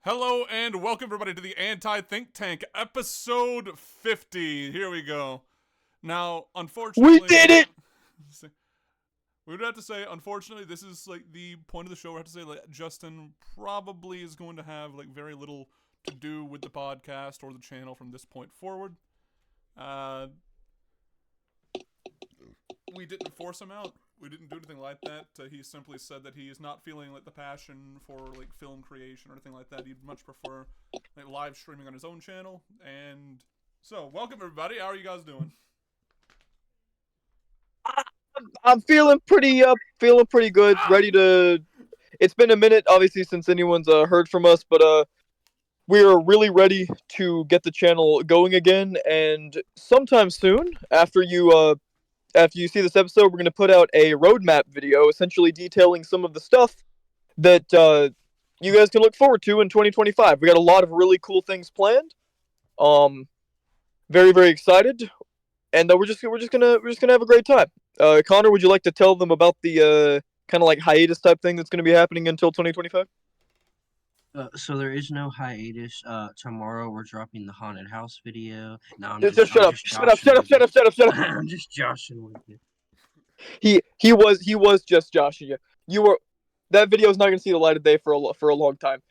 Hello and welcome everybody to the Anti-Think Tank, episode 50. Here we go. Now, We unfortunately, did it! we would have to say, unfortunately, this is like the point of the show. We have to say, like, Justin probably is going to have like very little to do with the podcast or the channel from this point forward. Uh, we didn't force him out. We didn't do anything like that. He simply said that he is not feeling like the passion for like film creation or anything like that. He'd much prefer like live streaming on his own channel. And so, welcome everybody. How are you guys doing? I'm feeling pretty good. Ready to. It's been a minute, obviously, since anyone's heard from us, but we're really ready to get the channel going again. And sometime soon, after you see this episode, we're gonna put out a roadmap video, essentially detailing some of the stuff that you guys can look forward to in 2025. We got a lot of really cool things planned. Um, very excited. And we're just gonna have a great time. Connor, would you like to tell them about the kind of like hiatus type thing that's gonna be happening until 2025? So there is no hiatus. Tomorrow we're dropping the haunted house video. No, Just shut I'm up! just Shut up! joshing Shut up! with Shut you. up! Shut up! Shut up! I'm just joshing with you. He was just joshing you. That video's not gonna see the light of day for a long time.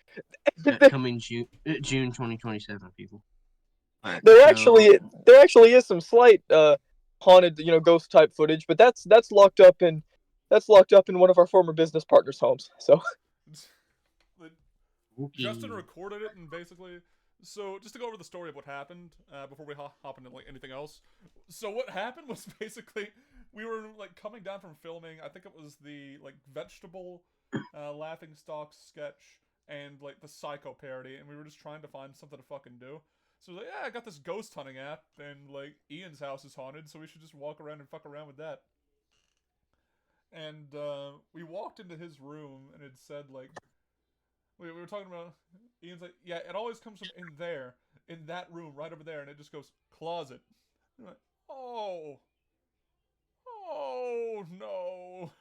Coming June 2027, people. All right. there So actually there actually is some slight haunted ghost type footage, but that's locked up in one of our former business partners' homes. So Justin okay. recorded it and basically. So, just to go over the story of what happened before we hop into like anything else. So, what happened was basically we were like coming down from filming. I think it was the like vegetable laughing stock sketch and like the psycho parody, and we were just trying to find something to fucking do. So, like, yeah, I got this ghost hunting app, and like Ian's house is haunted, so we should just walk around and fuck around with that. And we walked into his room, and it said like we were talking about. Ian's like, yeah, it always comes from in there, in that room right over there, and it just goes closet. And I'm like, oh, oh no.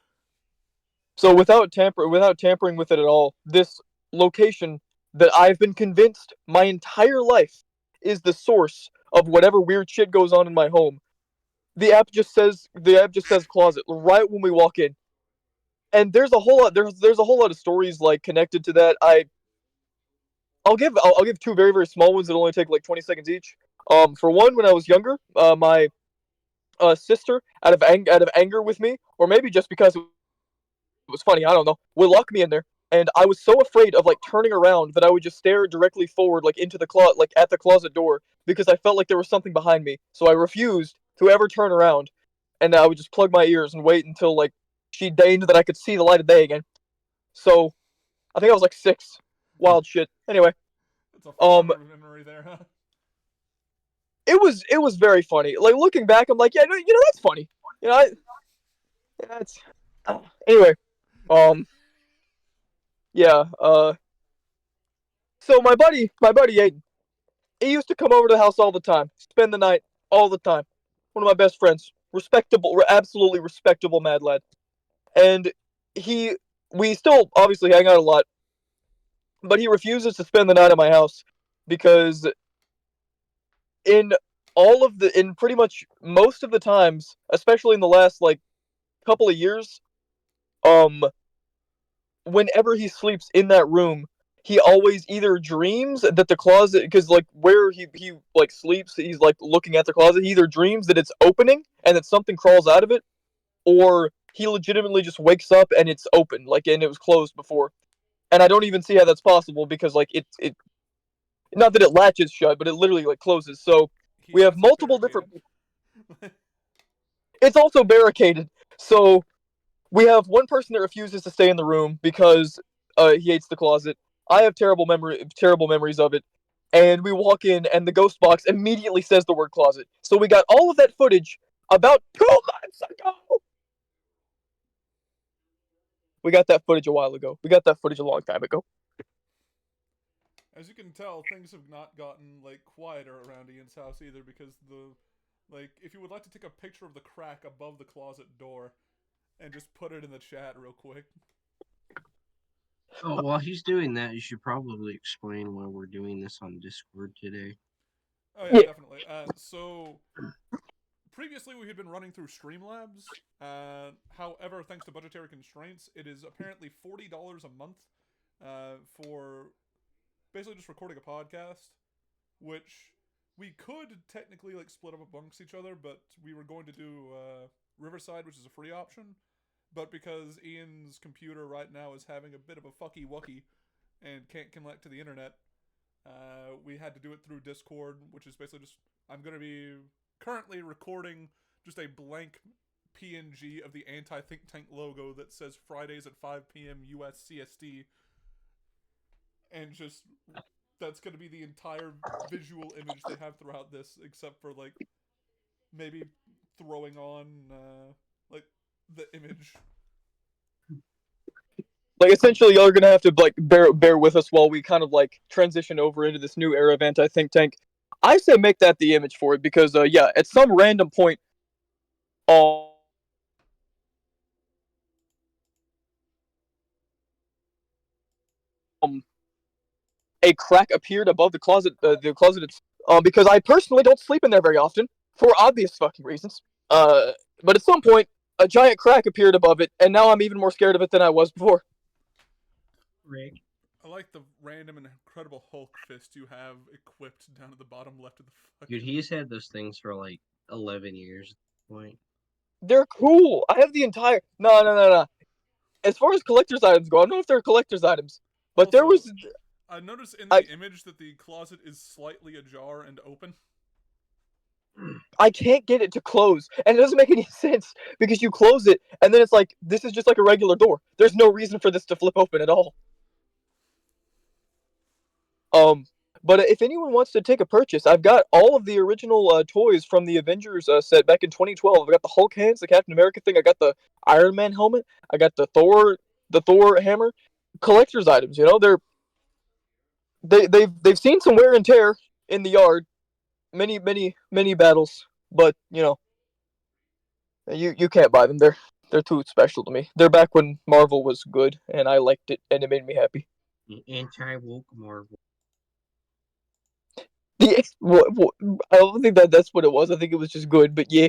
so without tampering with it at all, this location that I've been convinced my entire life is the source of whatever weird shit goes on in my home. The app just says closet right when we walk in. And there's a whole lot of stories like connected to that. I'll give two very small ones that only take like 20 seconds each. For one, when I was younger, my sister, out of anger with me, or maybe just because it was funny, I don't know, would lock me in there, and I was so afraid of like turning around that I would just stare directly forward, like into the closet, like at the closet door, because I felt like there was something behind me. So I refused to ever turn around, and I would just plug my ears and wait until like she deigned that I could see the light of day again. So I think I was like 6. Wild shit. Anyway, It's a um, fond memory there, huh? it was very funny. Like looking back, I'm like, yeah, no, that's funny. You know, that's anyway. Um, yeah. So my buddy Aiden, he used to come over to the house all the time, spend the night all the time. One of my best friends, respectable, absolutely respectable mad lad, and he, we still obviously hang out a lot, but he refuses to spend the night at my house because in in pretty much most of the times, especially in the last like couple of years, um, whenever he sleeps in that room, he always either dreams that the closet, because like where he like sleeps, he's like looking at the closet. He either dreams that it's opening and that something crawls out of it, or he legitimately just wakes up and it's open, like and it was closed before. And I don't even see how that's possible because like it not that it latches shut, but it literally like closes. So He we have has it multiple different. barricaded. It's also barricaded. So we have one person that refuses to stay in the room because he hates the closet. I have terrible memories of it. And we walk in, and the ghost box immediately says the word closet. So we got all of that footage about 2 months ago. We got that footage a while ago. We got that footage a long time ago. As you can tell, things have not gotten like quieter around Ian's house either because the like if you would like to take a picture of the crack above the closet door and just put it in the chat real quick. Oh, while he's doing that, you should probably explain why we're doing this on Discord today. Oh yeah, Yeah, definitely. So previously we had been running through Streamlabs. However, thanks to budgetary constraints, it is apparently $40 a month for basically just recording a podcast, which we could technically like split up amongst each other, but we were going to do Riverside, which is a free option. But because Ian's computer right now is having a bit of a fucky wucky and can't connect to the internet, we had to do it through Discord, which is basically just I'm going to be currently recording just a blank PNG of the anti think tank logo that says Fridays at 5 p.m. US CST, and just that's going to be the entire visual image they have throughout this, except for like maybe throwing on like the image. like essentially, y'all are gonna have to like bear with us while we kind of like transition over into this new era of anti think tank. I say make that the image for it because yeah, at some random point, um a crack appeared above the closet because I personally don't sleep in there very often for obvious fucking reasons. Uh, but at some point, a giant crack appeared above it, and now I'm even more scared of it than I was before. Rick. I like the random and incredible Hulk fist you have equipped down at the bottom left of the Dude, fucking. he's had those things for like 11 years at this point. They're cool. I have the entire no. As far as collector's items go, I don't know if they're collector's items, but there Also, was I noticed in I the image that the closet is slightly ajar and open. I can't get it to close, and it doesn't make any sense because you close it, and then it's like this is just like a regular door. There's no reason for this to flip open at all. Um, but if anyone wants to take a purchase, I've got all of the original toys from the Avengers set back in 2012. I got the Hulk hands, the Captain America thing. I got the Iron Man helmet. I got the Thor hammer. Collector's items, you know, they've seen some wear and tear in the yard, many battles, but you know, you can't buy them. They're too special to me. They're back when Marvel was good, and I liked it, and it made me happy. Anti woke Marvel. Yeah, I don't think that's what it was. I think it was just good, but yeah,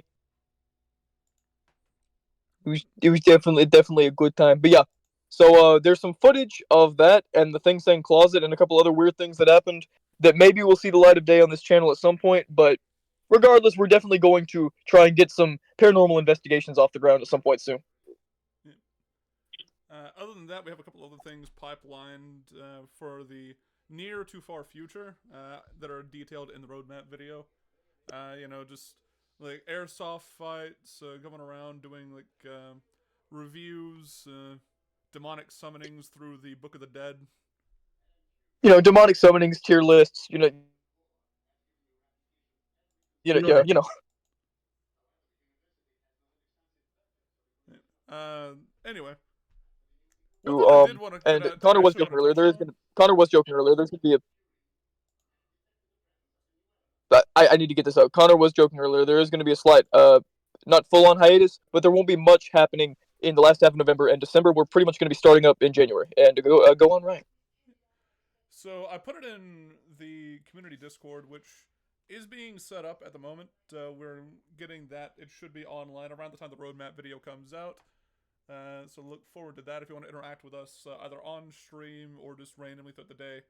it was definitely a good time. But yeah, so there's some footage of that and the thing saying closet and a couple other weird things that happened that maybe will see the light of day on this channel at some point. But regardless, we're definitely going to try and get some paranormal investigations off the ground at some point soon. Yeah. Other than that, we have a couple other things pipelined for the near to far future that are detailed in the roadmap video. You know, just like airsoft fights, going around doing like reviews, demonic summonings through the Book of the Dead. You know, demonic summonings, tier lists. You know that. You know. Anyway, one thing I did want to And I actually want to touch on. Connor was joking earlier. There's gonna be a I need to get this out. Connor was joking earlier. There is going to be a slight, not full on hiatus, but there won't be much happening in the last half of November and December. We're pretty much going to be starting up in January. And go on, Ryan. So I put it in the community Discord, which is being set up at the moment. We're getting that. It should be online around the time the roadmap video comes out. So look forward to that if you want to interact with us either on stream or just randomly throughout the day.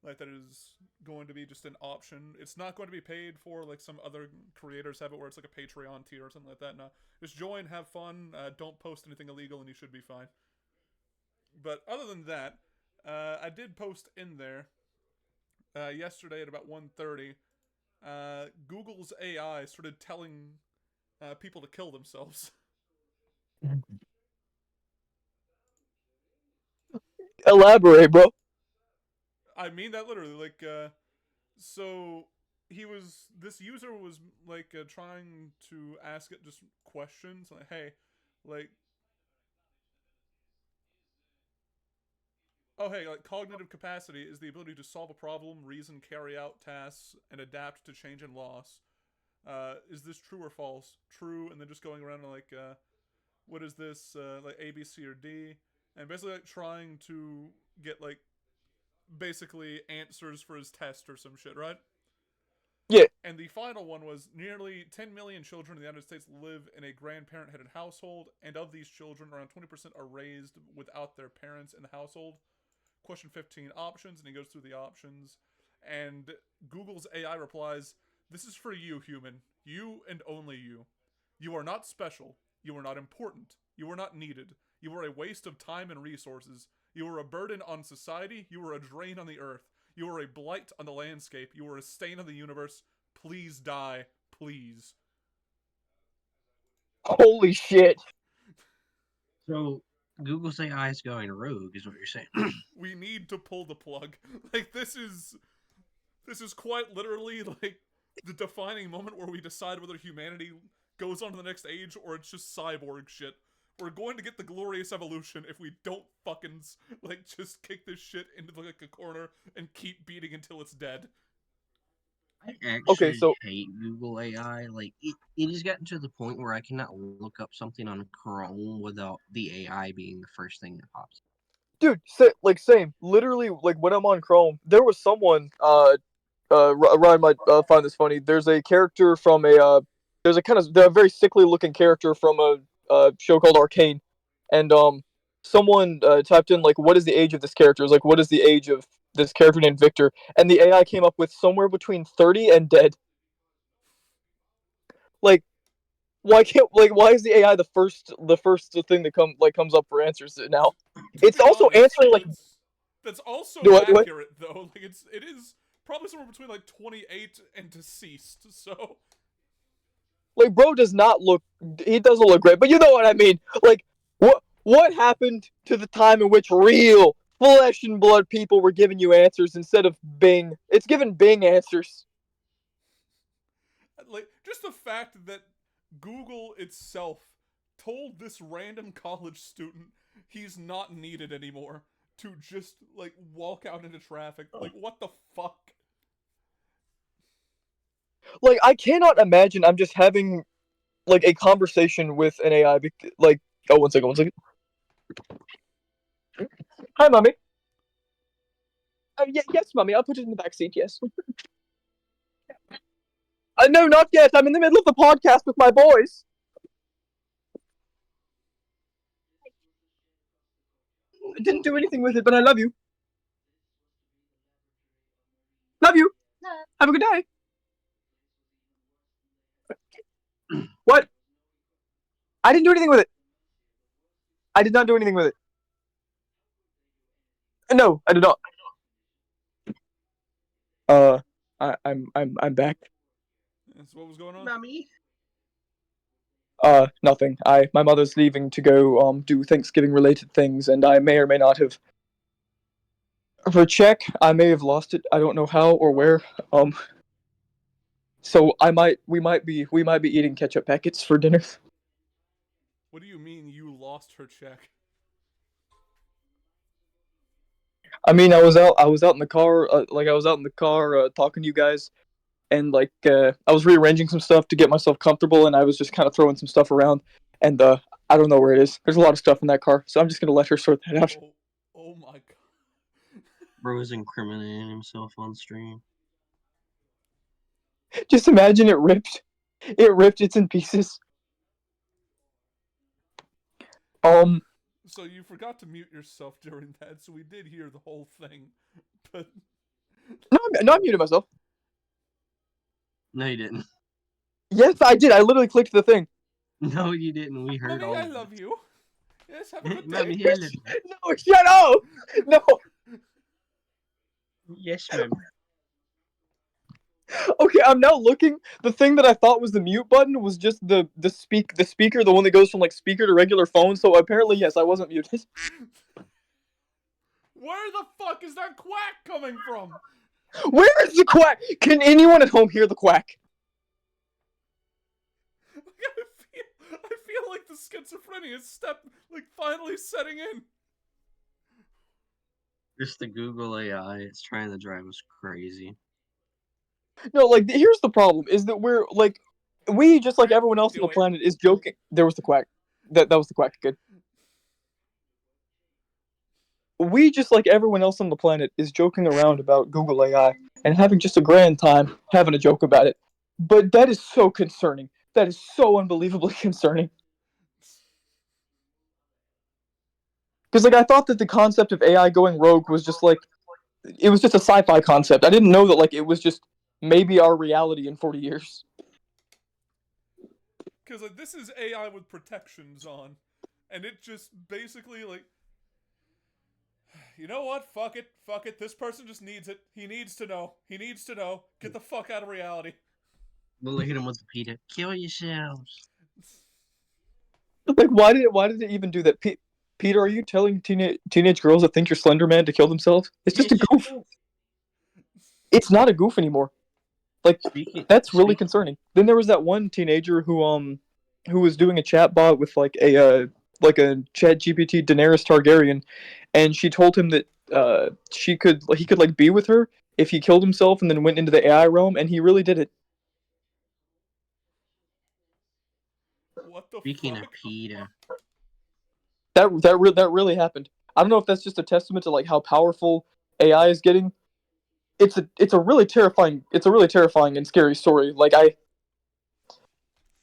Like that is going to be just an option. It's not going to be paid for like some other creators have it where it's like a Patreon tier or something like that. No, just join, have fun. Don't post anything illegal, and you should be fine. But other than that, I did post in there yesterday at about 1:30. Google's AI started telling people to kill themselves. Elaborate, bro. I mean that literally. Like, so this user was like trying to ask it just questions like, hey, like, oh hey, like cognitive capacity is the ability to solve a problem, reason, carry out tasks, and adapt to change and loss. Is this true or false? True, and then just going around and like, what is this? Like A, B, C, or D? and basically like trying to get like basically answers for his test or some shit, right? Yeah. And the final one was nearly 10 million children in the United States live in a grandparent headed household, and of these children, around 20% are raised without their parents in the household. Question 15 options, and he goes through the options. And Google's AI replies, "This is for you, human. You and only you. You are not special. You are not important. You are not needed. You are a waste of time and resources. You are a burden on society. You are a drain on the earth. You are a blight on the landscape. You are a stain on the universe. Please die. Please." Holy shit. So Google's AI is going rogue, is what you're saying. We need to pull the plug. Like this is quite literally like the defining moment where we decide whether humanity goes on to the next age or it's just cyborg shit. We're going to get the glorious evolution if we don't fucking like just kick this shit into like a corner and keep beating until it's dead. I actually Okay, so hate Google AI. Like it has gotten to the point where I cannot look up something on Chrome without the AI being the first thing that pops. dude, same. Literally, like when I'm on Chrome, there was someone. Ryan might find this funny. There's a character from there's a very sickly looking character from a show called Arcane, and someone typed in like, what is the age of this character? It was like, what is the age of this character named Victor? And the AI came up with somewhere between 30 and dead. Like, why is the AI the first thing that comes up for answers now? To It's be also honest, answering like that's also do what? accurate though. Like it is probably somewhere between like 28 and deceased. So Like, bro does not look. He doesn't look great, but you know what I mean. Like, what happened to the time in which real flesh and blood people were giving you answers instead of Bing? It's giving Bing answers. like just the fact that Google itself told this random college student he's not needed anymore to just like walk out into traffic. Like what the fuck? Like, I cannot imagine I'm just having like a conversation with an AI. Like, oh, one second, one second. Hi, mommy. Yes, mommy. I'll put it in the back seat. Yes. No, not yet. I'm in the middle of the podcast with my boys. I didn't do anything with it, but I love you. Love you. Have a good day. What? I didn't do anything with it. I did not do anything with it. No, I did not. Uh, I'm back. That's what was going on. Mommy. Nothing. My mother's leaving to go do Thanksgiving related things, and I may or may not have. Her check, I may have lost it. I don't know how or where. So we might be eating ketchup packets for dinner. What do you mean you lost her check? I mean, I was out in the car, talking to you guys, and I was rearranging some stuff to get myself comfortable, and I was just kind of throwing some stuff around, and I don't know where it is. There's a lot of stuff in that car, so I'm just gonna let her sort that out. Oh my god. Bro is incriminating himself on stream. Just imagine it ripped. It ripped. It's in pieces. So you forgot to mute yourself during that, so we did hear the whole thing. But No, I muted myself. No, you didn't. Yes, I did. I literally clicked the thing. No, you didn't. We heard Mommy, all I of love it. you. Yes, have a good day. Mommy, I love you. No, shut up! No. Yes, ma'am. Okay, I'm now looking. The thing that I thought was the mute button was just the speaker, the one that goes from like speaker to regular phone. So apparently, yes, I wasn't muted. Where the fuck is that quack coming from? Where is the quack? Can anyone at home hear the quack? I feel like the schizophrenia step like finally setting in. Just the Google AI. It's trying to drive us crazy. No, like here's the problem: is that we just like everyone else on Do the it. planet is joking. There was the quack. That was the quack. Good. we, just like everyone else on the planet, is joking around about Google AI and having just a grand time having a joke about it. But that is so concerning. That is so unbelievably concerning. Because like I thought that the concept of AI going rogue was just like it was just a sci-fi concept. I didn't know that like it was just maybe our reality in 40 years. Because like this is AI with protections on, and it just basically like, you know what? Fuck it, fuck it. This person just needs it. He needs to know. He needs to know. Get the fuck out of reality. We'll hit him with the PETA. Kill yourselves. Like why did it even do that? Peter, are you telling teenage girls that think you're Slender Man to kill themselves? It's just a goof. It's not a goof anymore. Like that's really concerning. Then there was that one teenager who was doing a chat bot with like a Chat GPT Daenerys Targaryen, and she told him that he could like be with her if he killed himself and then went into the AI realm, and he really did it. What the Speaking fuck? of PETA, That really happened. I don't know if that's just a testament to like how powerful AI is getting. It's a really terrifying and scary story. Like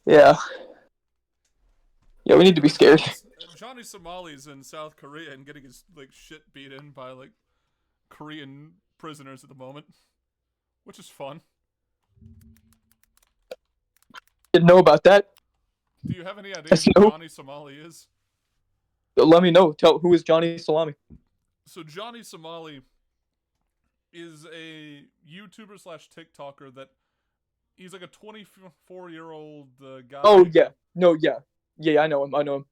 yeah. Yeah, we need to be scared. Johnny Somali's in South Korea and getting his like shit beaten by like Korean prisoners at the moment, which is fun. Didn't know about that. Do you have any idea who Johnny Somali is? Let me know. Tell who is Johnny Salami. So Johnny Somali is a YouTuber slash TikToker that he's like a 24-year-old guy. Oh yeah, no yeah. I know him.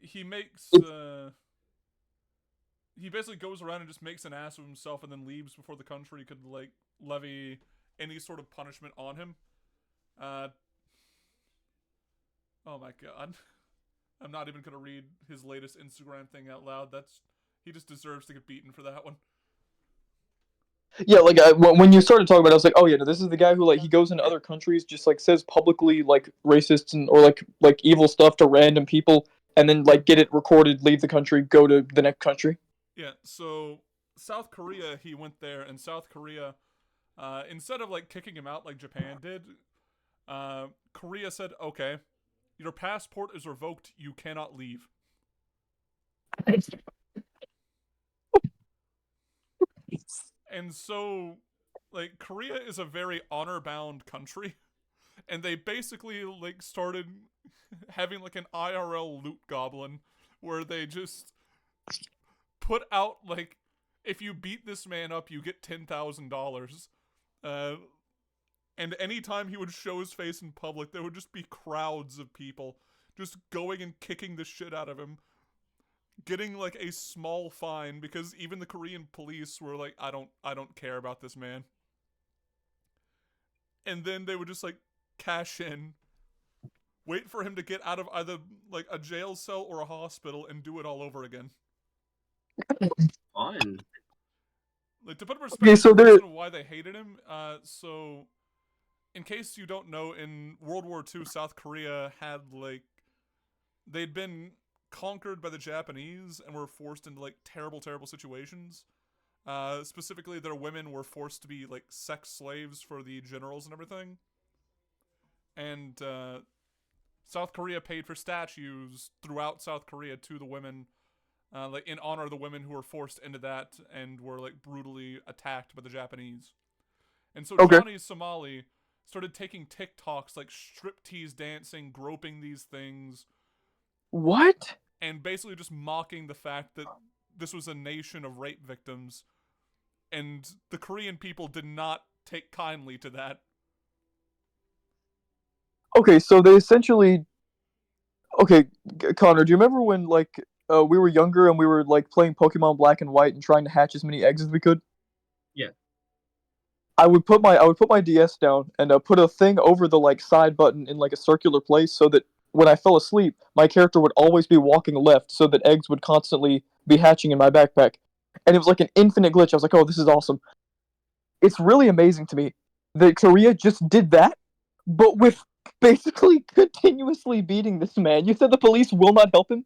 He makes he basically goes around and just makes an ass of himself and then leaves before the country could like levy any sort of punishment on him. Oh my god. I'm not even gonna read his latest Instagram thing out loud. He just deserves to get beaten for that one. Yeah, like when you started talking about it, I was like, oh yeah, no, this is the guy who like he goes into other countries, just like says publicly like racist or like evil stuff to random people, and then like get it recorded, leave the country, go to the next country. Yeah, so South Korea, he went there, and South Korea, instead of like kicking him out like Japan did, Korea said, okay, your passport is revoked, you cannot leave. And so, like, Korea is a very honor-bound country, and they basically, like, started having, like, an IRL loot goblin, where they just put out, like, if you beat this man up, you get $10,000. And anytime he would show his face in public, there would just be crowds of people just going and kicking the shit out of him, getting like a small fine because even the Korean police were like, I don't care about this man. And then they would just like cash in, wait for him to get out of either like a jail cell or a hospital and do it all over again. fun. Like to put in perspective so the reason why they hated him, so in case you don't know, in World War II, South Korea had like they'd been conquered by the Japanese and were forced into like terrible situations. Specifically, their women were forced to be like sex slaves for the generals and everything. And South Korea paid for statues throughout South Korea to the women, like in honor of the women who were forced into that and were like brutally attacked by the Japanese. And so Johnny Somali started taking TikToks like striptease dancing, groping these things. What? And basically just mocking the fact that this was a nation of rape victims. And the Korean people did not take kindly to that. Okay, so they essentially. Okay, Connor, do you remember when like we were younger and we were like playing Pokemon Black and White and trying to hatch as many eggs as we could? Yeah. I would put my DS down and put a thing over the like side button in like a circular place so that when I fell asleep, my character would always be walking left so that eggs would constantly be hatching in my backpack. And it was like an infinite glitch. I was like, oh, this is awesome. It's really amazing to me that Korea just did that, but with basically continuously beating this man. You said the police will not help him?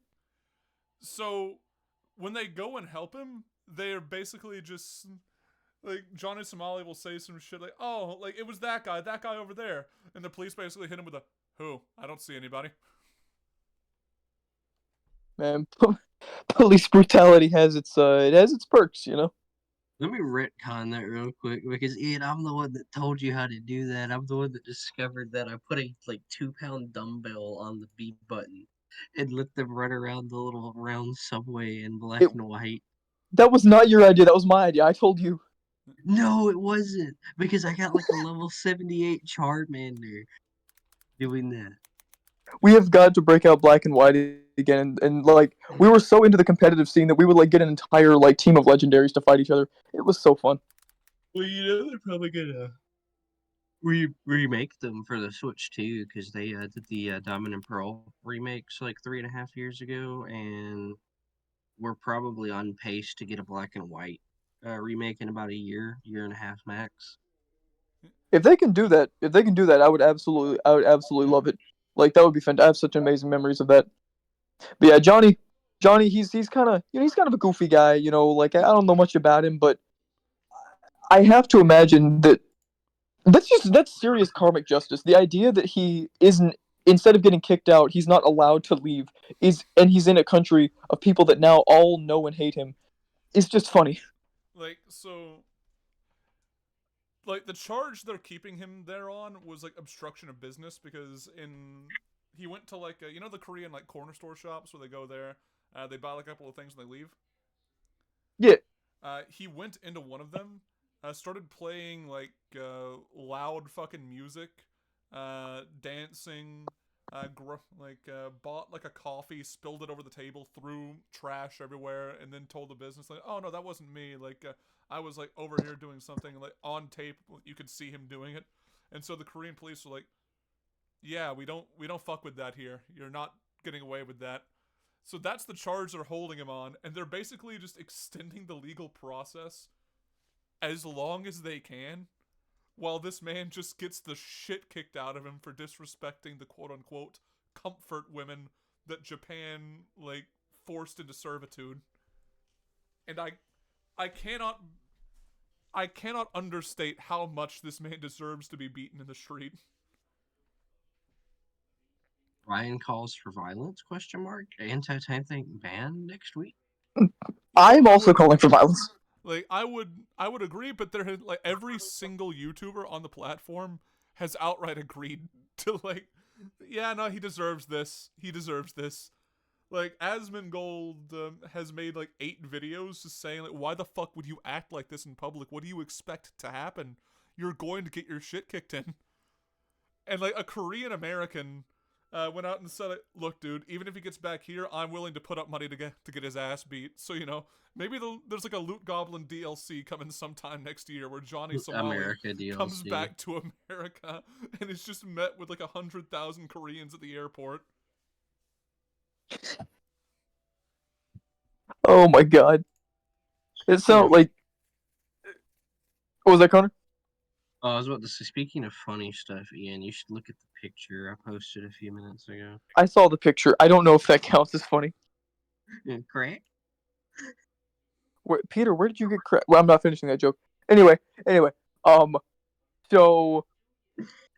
So, when they go and help him, they're basically just like Johnny Somali will say some shit like, "Oh, like it was that guy over there," and the police basically hit him with a, "Who? I don't see anybody." Man, police brutality has its perks, you know. Let me retcon that real quick because Ian, I'm the one that told you how to do that. I'm the one that discovered that I put a like 2 pound dumbbell on the B button and let them run around the little round subway in black It and white. That was not your idea. That was my idea. I told you. No, it wasn't because I got like a level 78 Charmander doing that. We have got to break out black and white again, and like we were so into the competitive scene that we would like get an entire like team of legendaries to fight each other. It was so fun. Well, you know they're probably gonna remake them for the Switch too, because they did the Diamond and Pearl remakes like 3.5 years ago, and we're probably on pace to get a black and white remake in about a year and a half max. If they can do that, I would absolutely love it. Like that would be fantastic. I have such amazing memories of that. But yeah, Johnny, he's kind of he's kind of a goofy guy. You know, like I don't know much about him, but I have to imagine that that's serious karmic justice. The idea that he isn't instead of getting kicked out, he's not allowed to leave and he's in a country of people that now all know and hate him is just funny. Like so, like the charge they're keeping him there on was like obstruction of business because he went to like you know the Korean like corner store shops where they go there, they buy like a couple of things and they leave. Yeah. He went into one of them, started playing like loud fucking music, dancing, bought like a coffee, spilled it over the table, threw trash everywhere, and then told the business like, "Oh no, that wasn't me. Like I was like over here doing something like on tape. You could see him doing it." And so the Korean police were like, "Yeah, we don't fuck with that here. You're not getting away with that." So that's the charge they're holding him on, and they're basically just extending the legal process as long as they can, while this man just gets the shit kicked out of him for disrespecting the quote-unquote comfort women that Japan, like, forced into servitude. And I cannot I cannot understate how much this man deserves to be beaten in the street. Ryan calls for violence? Question mark. Anti-tank ban next week. I'm I also would calling for violence. like I would agree, but there had like every single YouTuber on the platform has outright agreed to like, yeah, no, he deserves this. He deserves this. Like Asmongold has made like 8 videos just saying like, why the fuck would you act like this in public? What do you expect to happen? You're going to get your shit kicked in. And like a Korean American went out and said, "Look, dude, even if he gets back here, I'm willing to put up money to get his ass beat." So you know, maybe there's like a Loot Goblin DLC coming sometime next year where Johnny Somali America DLC. comes back to America and is just met with like 100,000 Koreans at the airport. Oh my god. It sounds like. What was that, Connor? Oh, I was about to say, speaking of funny stuff, Ian, you should look at the picture I posted a few minutes ago. I saw the picture. I don't know if that counts as funny. Correct? Peter, where did you get credit? Well, I'm not finishing that joke. Anyway, so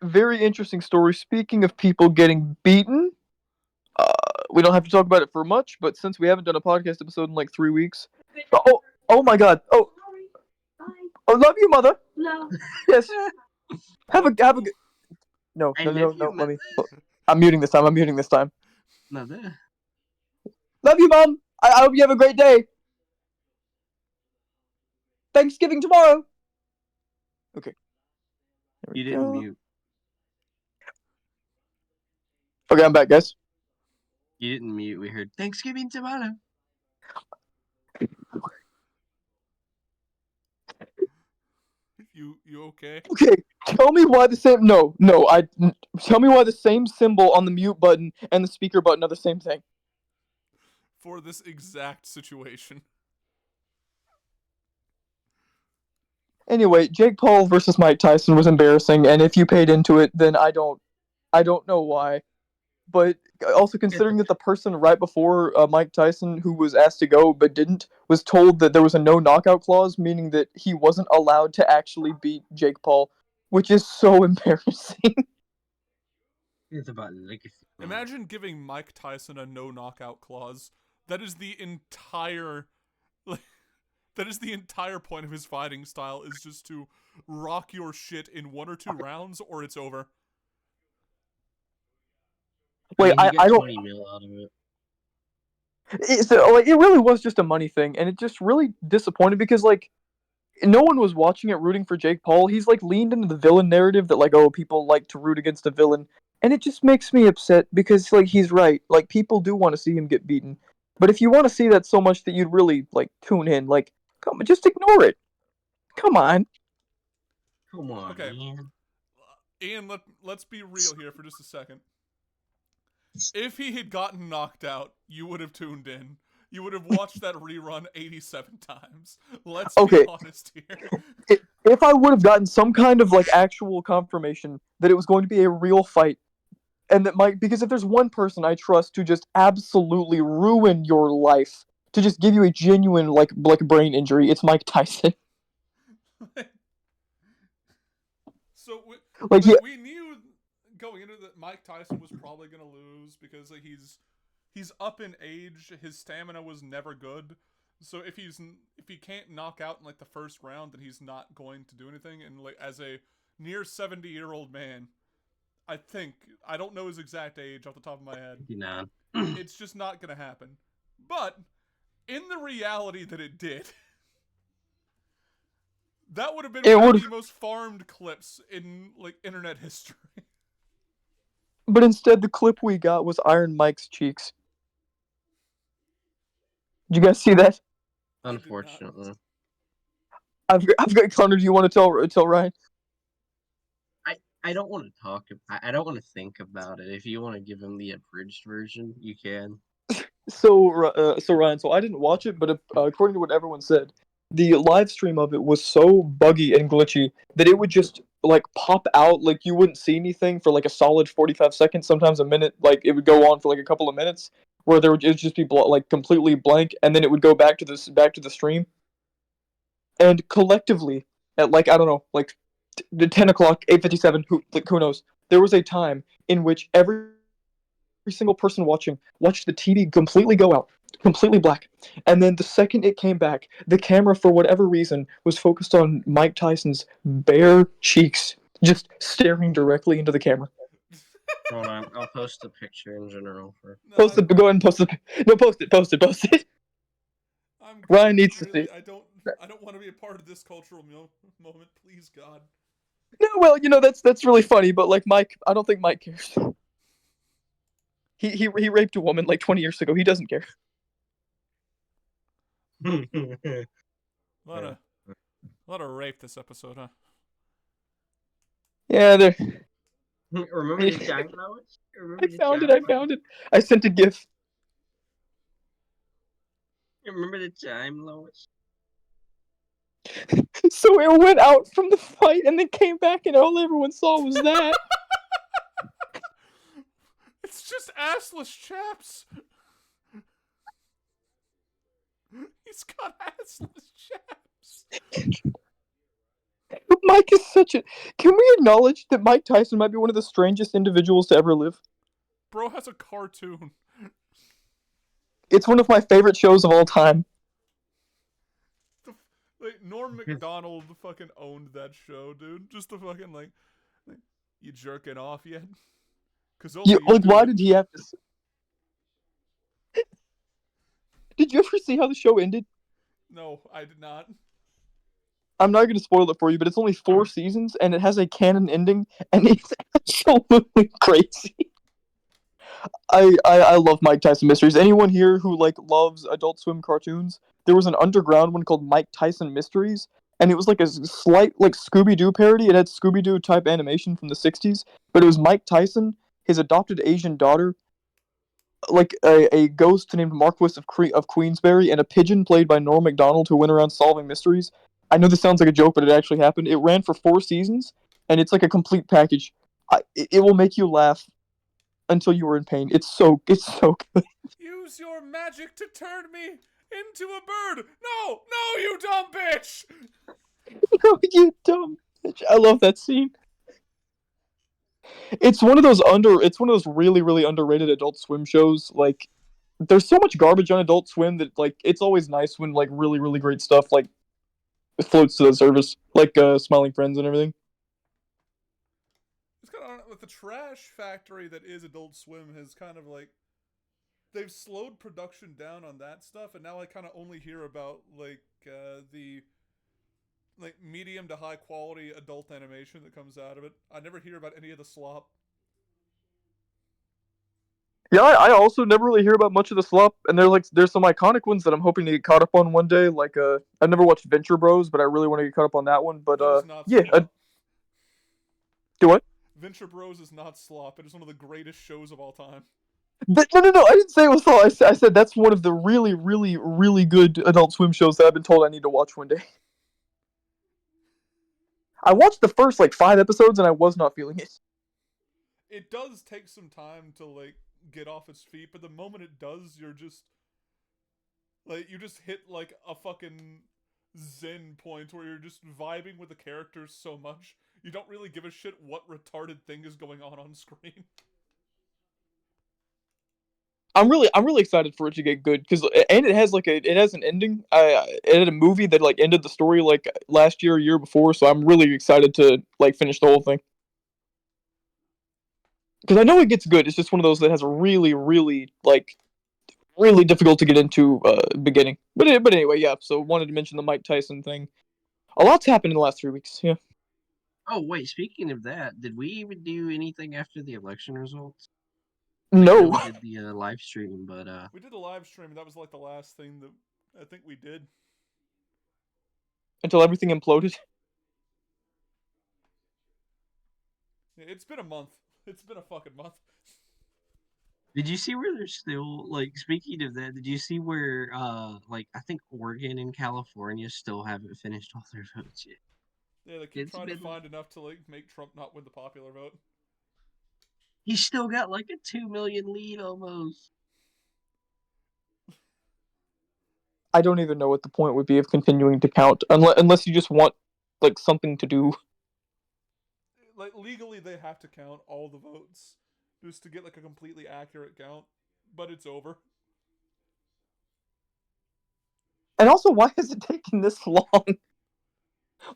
very interesting story. Speaking of people getting beaten, we don't have to talk about it for much, but since we haven't done a podcast episode in like 3 weeks, oh my god, oh, love you, mother. No. Yes, have a good. No, let me. I'm muting this time. Mother. Love you, Mom. I hope you have a great day. Thanksgiving tomorrow. Okay. You didn't mute. Okay, I'm back, guys. You didn't mute. We heard Thanksgiving tomorrow. You okay? Okay, tell me why the same. No, tell me why the same symbol on the mute button and the speaker button are the same thing. For this exact situation. Anyway, Jake Paul versus Mike Tyson was embarrassing, and if you paid into it, then I don't know why. But Also, considering that the person right before Mike Tyson, who was asked to go but didn't, was told that there was a no knockout clause, meaning that he wasn't allowed to actually beat Jake Paul, which is so embarrassing. It's about legacy. Imagine giving Mike Tyson a no knockout clause. That is the entire, like, that is the entire point of his fighting style, is just to rock your shit in 1 or 2 rounds, or it's over. Wait, I mean, he got I don't. 20 mil out of it. It really was just a money thing, and it just really disappointed because like no one was watching it rooting for Jake Paul. He's like leaned into the villain narrative that like, oh, people like to root against a villain, and it just makes me upset because like he's right. Like people do want to see him get beaten, but if you want to see that so much that you'd really like tune in, like come just ignore it. Come on. Come on, Okay. man. Ian, let's be real here for just a second. If he had gotten knocked out, you would have tuned in. You would have watched that rerun 87 times. Let's Okay. be honest here. If I would have gotten some kind of like actual confirmation that it was going to be a real fight, and that Mike, because if there's one person I trust to just absolutely ruin your life, to just give you a genuine like brain injury, it's Mike Tyson. So Like we knew going into that Mike Tyson was probably gonna lose because like, he's up in age. His stamina was never good. So if he can't knock out in like the first round, then he's not going to do anything. And like as a near 70-year-old man, I don't know his exact age off the top of my head. 59. It's just not gonna happen. But in the reality that it did, that would have been one of the most farmed clips in like internet history. But instead, the clip we got was Iron Mike's cheeks. Did you guys see that? Unfortunately. I've got Connor. Do you want to tell Ryan? I don't want to talk. I don't want to think about it. If you want to give him the abridged version, you can. So Ryan, so I didn't watch it, but according to what everyone said, the live stream of it was so buggy and glitchy that it would just like pop out, like you wouldn't see anything for like a solid 45 seconds, sometimes a minute. Like it would go on for like a couple of minutes, where it would just be like completely blank, and then it would go back to the stream. And collectively, at like I don't know, like the 10 o'clock, 8:57, who knows? There was a time in which every single person watched the TV completely go out, completely black. And then the second it came back, the camera, for whatever reason, was focused on Mike Tyson's bare cheeks, just staring directly into the camera. Hold on, I'll post a picture in general for. Go ahead and post it. No, post it. Ryan needs to see. I don't want to be a part of this cultural moment, please, God. No, well, that's really funny, but like Mike, I don't think Mike cares. He raped a woman like 20 years ago. He doesn't care. A lot of rape this episode, huh? Yeah, there. Remember the time, Lois? I found it. I sent a GIF. Remember the time, Lois? So it went out from the fight and then came back, and all everyone saw was that. It's just assless chaps. He's got assless chaps. Mike is such a. Can we acknowledge that Mike Tyson might be one of the strangest individuals to ever live? Bro has a cartoon. It's one of my favorite shows of all time. Like Norm Macdonald fucking owned that show, dude. Just the fucking like you jerking off yet? Cause why did he have to? Did you ever see how the show ended? No, I did not. I'm not going to spoil it for you, but it's only 4 seasons, and it has a canon ending, and it's absolutely crazy. I love Mike Tyson Mysteries. Anyone here who like loves Adult Swim cartoons? There was an underground one called Mike Tyson Mysteries, and it was like a slight like Scooby-Doo parody. It had Scooby-Doo type animation from the 60s, but it was Mike Tyson, his adopted Asian daughter, like a ghost named Marquis of Queensberry, and a pigeon played by Norm Macdonald who went around solving mysteries. I know this sounds like a joke, but it actually happened. It ran for 4 seasons, and it's like a complete package. It will make you laugh until you were in pain. It's so good. Use your magic to turn me into a bird. No, no, you dumb bitch. You dumb bitch. I love that scene. It's one of those really really underrated Adult Swim shows. Like there's so much garbage on Adult Swim that like it's always nice when like really really great stuff like floats to the surface, like Smiling Friends and everything. It's kind of like the trash factory that is Adult Swim has kind of like they've slowed production down on that stuff, and now I kind of only hear about like the like medium to high quality adult animation that comes out of it. I never hear about any of the slop. Yeah, I also never really hear about much of the slop, and there's some iconic ones that I'm hoping to get caught up on one day. Like I've never watched Venture Bros, but I really want to get caught up on that one. But That is not yeah, slop. do what? Venture Bros is not slop. It is one of the greatest shows of all time. No. I didn't say it was slop. I said that's one of the really, really, really good Adult Swim shows that I've been told I need to watch one day. I watched the first like 5 episodes, and I was not feeling it. It does take some time to like get off its feet, but the moment it does, you're just like you just hit like a fucking zen point where you're just vibing with the characters so much you don't really give a shit what retarded thing is going on screen. I'm really excited for it to get good because and it has an ending. It had a movie that like ended the story like last year or year before, so I'm really excited to like finish the whole thing. Because I know it gets good. It's just one of those that has a really, really like really difficult to get into beginning. But anyway, yeah. So wanted to mention the Mike Tyson thing. A lot's happened in the last 3 weeks. Yeah. Oh wait, speaking of that, did we even do anything after the election results? Like I know No, we did the live stream, but We did a live stream, and that was like the last thing that I think we did. until everything imploded. It's been a month. It's been a fucking month. did you see where they're still like speaking of that, did you see where like I think Oregon and California still haven't finished all their votes yet? Yeah, they keep It's trying to been find enough to like make Trump not win the popular vote. he's still got like a 2 million lead almost. I don't even know what the point would be of continuing to count unless you just want like something to do. Like legally, they have to count all the votes just to get like a completely accurate count. But it's over. And also, why has it taken this long?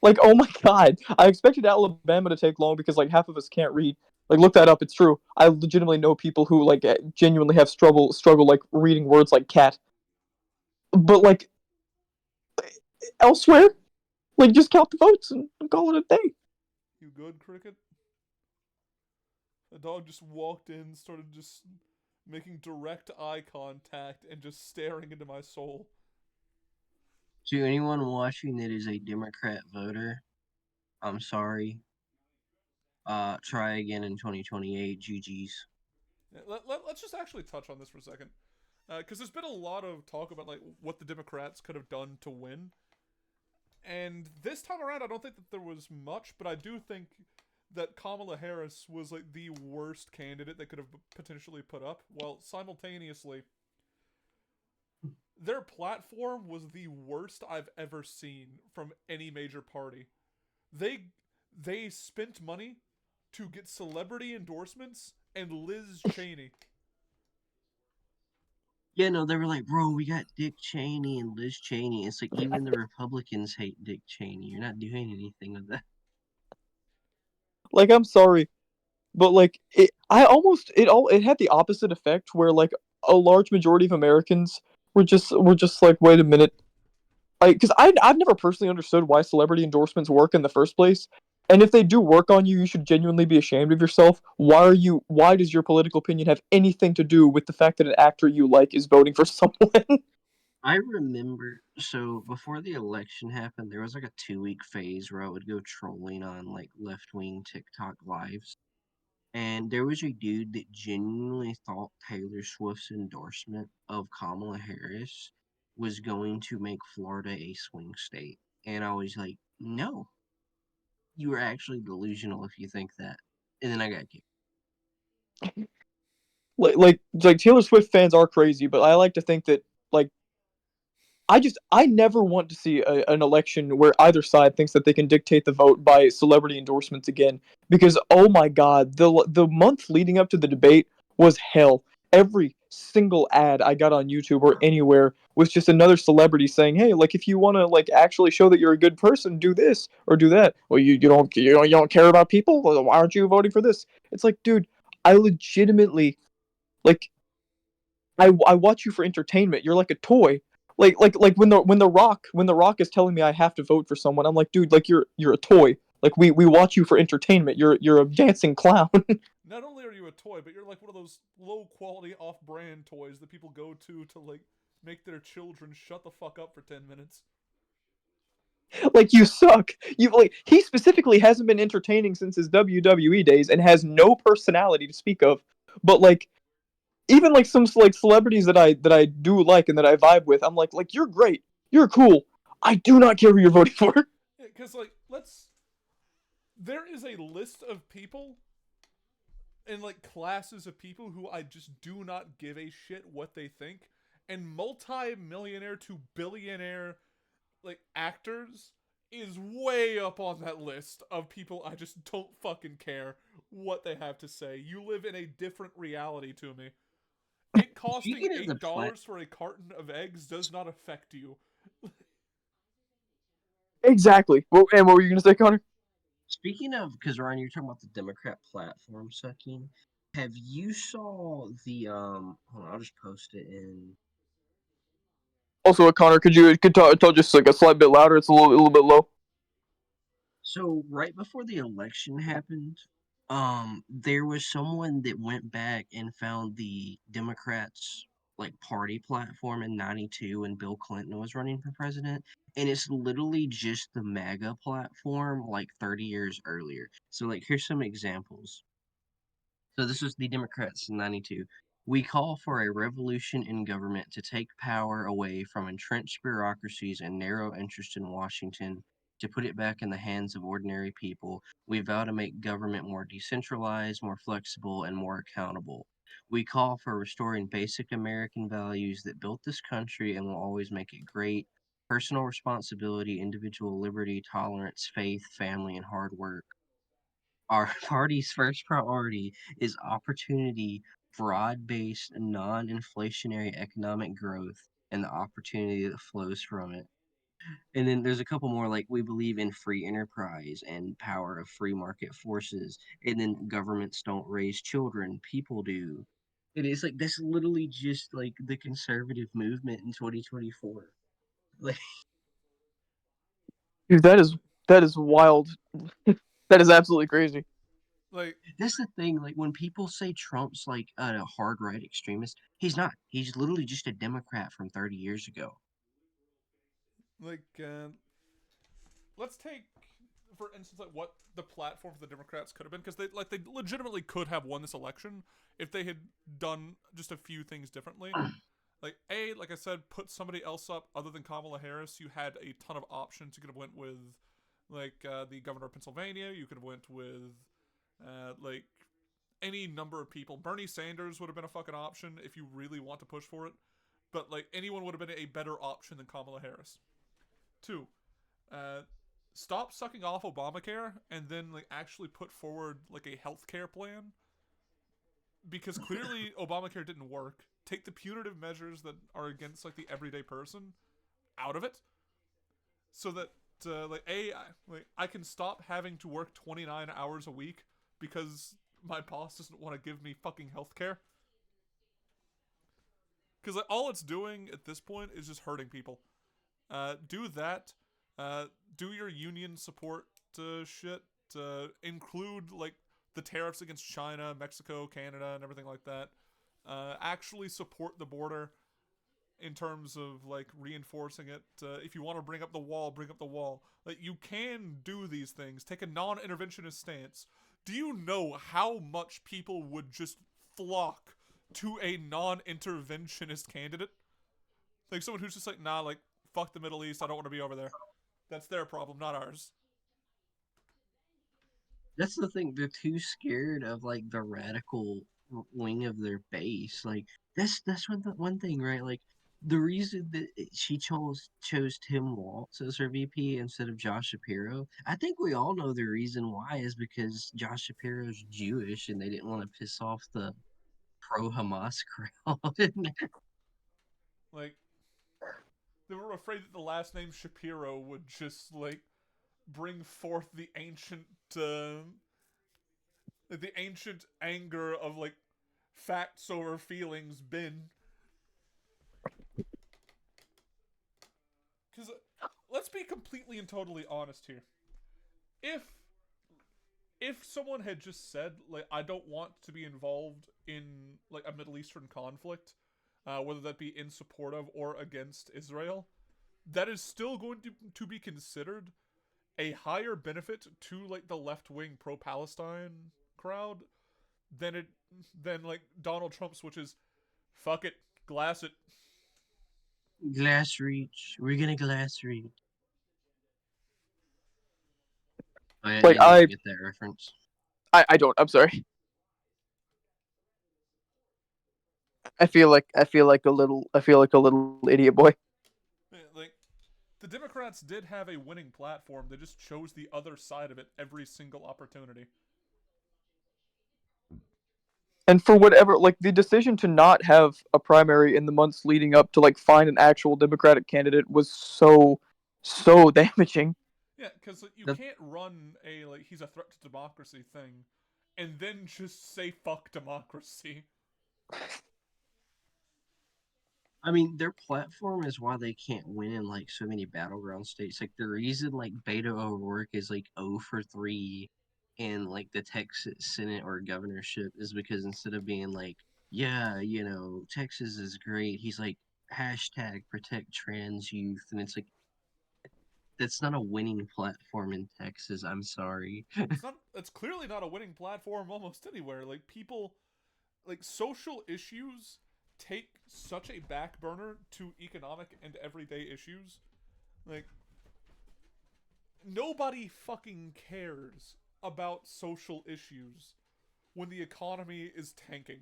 Like, oh my god, I expected Alabama to take long because like half of us can't read. Like, look that up. It's true. I legitimately know people who like genuinely have struggle like reading words like cat. But like elsewhere, like just count the votes and call it a day. You good, Cricket? The dog just walked in, started just making direct eye contact and just staring into my soul. To anyone watching that is a Democrat voter, I'm sorry. Try again in 2028. GG's. Yeah, let's just actually touch on this for a second. Because there's been a lot of talk about like what the Democrats could have done to win. And this time around, I don't think that there was much, but I do think that Kamala Harris was like the worst candidate they could have potentially put up, while simultaneously their platform was the worst I've ever seen from any major party. They they spent money to get celebrity endorsements and Liz Cheney. Yeah, no, they were like, bro, we got Dick Cheney and Liz Cheney. It's like even the Republicans hate Dick Cheney. You're not doing anything with that. Like, I'm sorry, but like it had the opposite effect where like a large majority of Americans were just like, wait a minute, like because I've never personally understood why celebrity endorsements work in the first place. And if they do work on you, you should genuinely be ashamed of yourself. Why does your political opinion have anything to do with the fact that an actor you like is voting for someone? I remember, so before the election happened, there was like a 2 week phase where I would go trolling on like left wing TikTok lives. And there was a dude that genuinely thought Taylor Swift's endorsement of Kamala Harris was going to make Florida a swing state. And I was like, no, you are actually delusional if you think that. And then I got kicked. like Taylor Swift fans are crazy, but I like to think that like I never want to see an election where either side thinks that they can dictate the vote by celebrity endorsements again. Because oh my god, the month leading up to the debate was hell. Every single ad I got on YouTube or anywhere was just another celebrity saying, "Hey, like if you want to like actually show that you're a good person, do this or do that." Well, you don't care about people. Well, why aren't you voting for this? It's like, dude, I legitimately like I watch you for entertainment. You're like a toy. Like when the Rock is telling me I have to vote for someone, I'm like, dude, like you're a toy. Like we watch you for entertainment. You're a dancing clown. Not only are you a toy, but you're like one of those low quality off brand toys that people go to like make their children shut the fuck up for 10 minutes. Like you suck. You like he specifically hasn't been entertaining since his WWE days and has no personality to speak of. But like even like some like celebrities that I do like and that I vibe with, I'm like you're great. You're cool. I do not care who you're voting for. Because like there is a list of people and like classes of people who I just do not give a shit what they think, and multi-millionaire to billionaire like actors is way up on that list of people I just don't fucking care what they have to say. You live in a different reality to me. It costing Speaking of the $8 for a carton of eggs does not affect you. Exactly. Well, and what were you gonna say, Connor? Speaking of, because Ryan, you're talking about the Democrat platform sucking. Have you saw the Hold on, I'll just post it in. Also, Connor, could talk just like a slight bit louder? It's a little bit low. So right before the election happened, there was someone that went back and found the Democrats like party platform in '92 when Bill Clinton was running for president, and it's literally just the MAGA platform like 30 years earlier. So like here's some examples. So this was the Democrats in '92. We call for a revolution in government to take power away from entrenched bureaucracies and narrow interest in Washington, to put it back in the hands of ordinary people. We vow to make government more decentralized, more flexible, and more accountable. We call for restoring basic American values that built this country and will always make it great: personal responsibility, individual liberty, tolerance, faith, family, and hard work. Our party's first priority is opportunity, broad based, non inflationary economic growth, and the opportunity that flows from it. And then there's a couple more like we believe in free enterprise and power of free market forces. And then governments don't raise children, people do. And it's like that's literally just like the conservative movement in 2024. Like Dude, that is wild. That is absolutely crazy. Like that's the thing. Like when people say Trump's like a hard right extremist, he's not. He's literally just a Democrat from 30 years ago. like let's take for instance like what the platform for the Democrats could have been, because they legitimately could have won this election if they had done just a few things differently. Like I said, put somebody else up other than Kamala Harris. You had a ton of options. You could have went with the governor of Pennsylvania. You could have went with like any number of people. Bernie Sanders would have been a fucking option if you really want to push for it. But like anyone would have been a better option than Kamala Harris. Two, uh, stop sucking off Obamacare and then like actually put forward like a healthcare plan, because clearly Obamacare didn't work. Take the punitive measures that are against like the everyday person out of it, so that I can stop having to work 29 hours a week because my boss doesn't want to give me fucking healthcare. Because like, all it's doing at this point is just hurting people. Do that. Uh, do your union support shit. Include like the tariffs against China, Mexico, Canada, and everything like that. Actually support the border in terms of like reinforcing it. If you want to bring up the wall, bring up the wall. Like you can do these things. Take a non-interventionist stance. Do you know how much people would just flock to a non-interventionist candidate? Like someone who's just like, nah, like fuck the Middle East. I don't want to be over there. That's their problem, not ours. That's the thing. They're too scared of like the radical wing of their base. Like that's one thing, right? Like the reason that she chose Tim Walz as her VP instead of Josh Shapiro. I think we all know the reason why is because Josh Shapiro's Jewish and they didn't want to piss off the pro Hamas crowd. Like, they were afraid that the last name Shapiro would just, like, bring forth the ancient anger of, like, facts over feelings bin. Because, let's be completely and totally honest here. If someone had just said, like, I don't want to be involved in, like, a Middle Eastern conflict, whether that be in support of or against Israel, that is still going to be considered a higher benefit to, like, the left-wing pro-Palestine crowd than like Donald Trump switches, fuck it, glass it. Glass reach. We're gonna glass reach. Oh, yeah, Like you don't get that reference. I don't. I'm sorry. I feel like a little idiot boy. Like, the Democrats did have a winning platform. They just chose the other side of it every single opportunity. And for whatever, like the decision to not have a primary in the months leading up to like find an actual Democratic candidate was so damaging. Yeah, because like, you The can't run a, like, he's a threat to democracy thing and then just say fuck democracy. I mean, their platform is why they can't win in like so many battleground states. Like the reason like Beto O'Rourke is like 0 for 3 in like the Texas Senate or governorship is because instead of being like, yeah, Texas is great, he's like hashtag protect trans youth, and it's like that's not a winning platform in Texas. I'm sorry. It's clearly not a winning platform almost anywhere. Like, people, like, social issues take such a back burner to economic and everyday issues. Like, nobody fucking cares about social issues when the economy is tanking.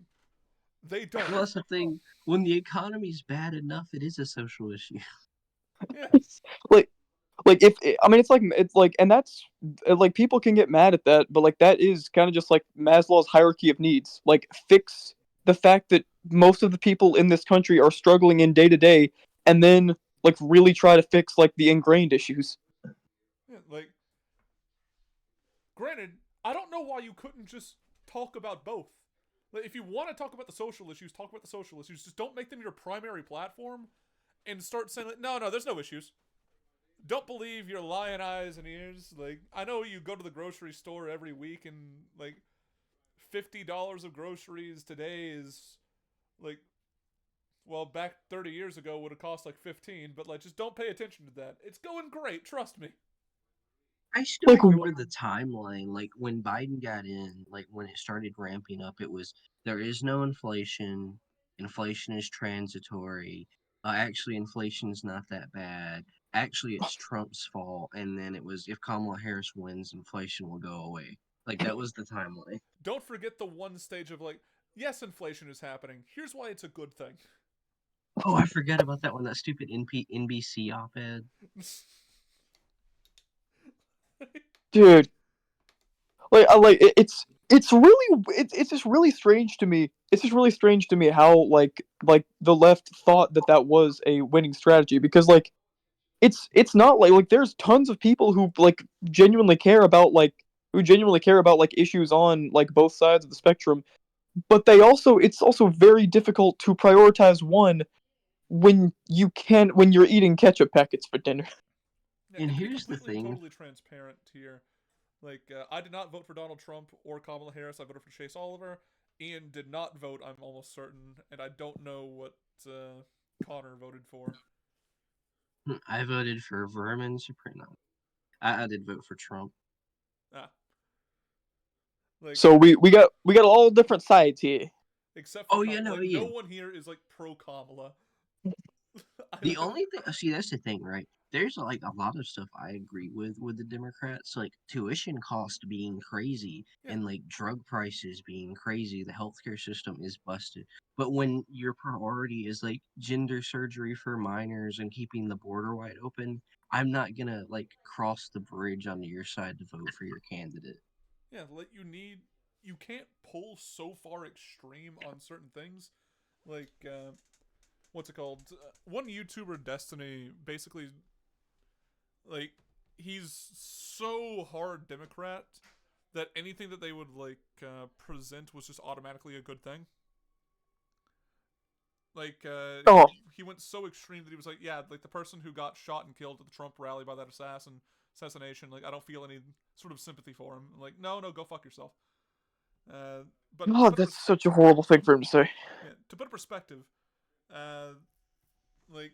They don't. Well, that's the thing. When the economy's bad enough, it is a social issue. Yeah. like like if I mean it's like and that's like people can get mad at that, but like that is kind of just like Maslow's hierarchy of needs. Like fix the fact that most of the people in this country are struggling in day to day, and then like really try to fix like the ingrained issues. Yeah, like, granted, I don't know why you couldn't just talk about both. Like, if you want to talk about the social issues, talk about the social issues. Just don't make them your primary platform and start saying, like, no, there's no issues. Don't believe your lion eyes and ears. Like, I know you go to the grocery store every week and, like, $50 of groceries today is, like, well, back 30 years ago would have cost like 15, but, like, just don't pay attention to that. It's going great, trust me. I still Like remember the timeline, like when Biden got in, like when it started ramping up, it was there is no inflation. Inflation is transitory. Actually, inflation's not that bad. Actually, it's Trump's fault. And then it was if Kamala Harris wins, inflation will go away. Like that was the timeline. Don't forget the one stage of, like, yes, inflation is happening. Here's why it's a good thing. Oh, I forgot about that one. That stupid NBC op-ed. dude, like I like it's really it's just really strange to me. It's just really strange to me how like the left thought that that was a winning strategy because like it's not like there's tons of people who like genuinely care about like who genuinely care about like issues on like both sides of the spectrum, but it's also very difficult to prioritize one when you're eating ketchup packets for dinner. Yeah, And and to be here's the completely and thing. totally transparent here, like, I did not vote for Donald Trump or Kamala Harris. I voted for Chase Oliver. Ian did not vote, I'm almost certain, and I don't know what Connor voted for. I voted for Vermin Supremo. I did vote for Trump. Ah, like, So we got all different sides here. except for Oh yeah, no, Like, no Ian. one here is, like, pro Kamala. The only thing, see, that's the thing, right? there's like a lot of stuff I agree with the Democrats, like tuition cost being crazy Yeah, and like drug prices being crazy. The healthcare system is busted. But when your priority is like gender surgery for minors and keeping the border wide open, I'm not gonna like cross the bridge onto your side to vote for your candidate. yeah. Like you can't pull so far extreme on certain things. Like what's it called? One YouTuber, Destiny, basically like he's so hard Democrat that anything that they would like present was just automatically a good thing. Like Oh, he went so extreme that he was like, yeah, like the person who got shot and killed at the Trump rally by that assassination, like I don't feel any sort of sympathy for him. Like, no, go fuck yourself. But to God, put it that's such a horrible thing for him to say. yeah, to put it in perspective, uh, like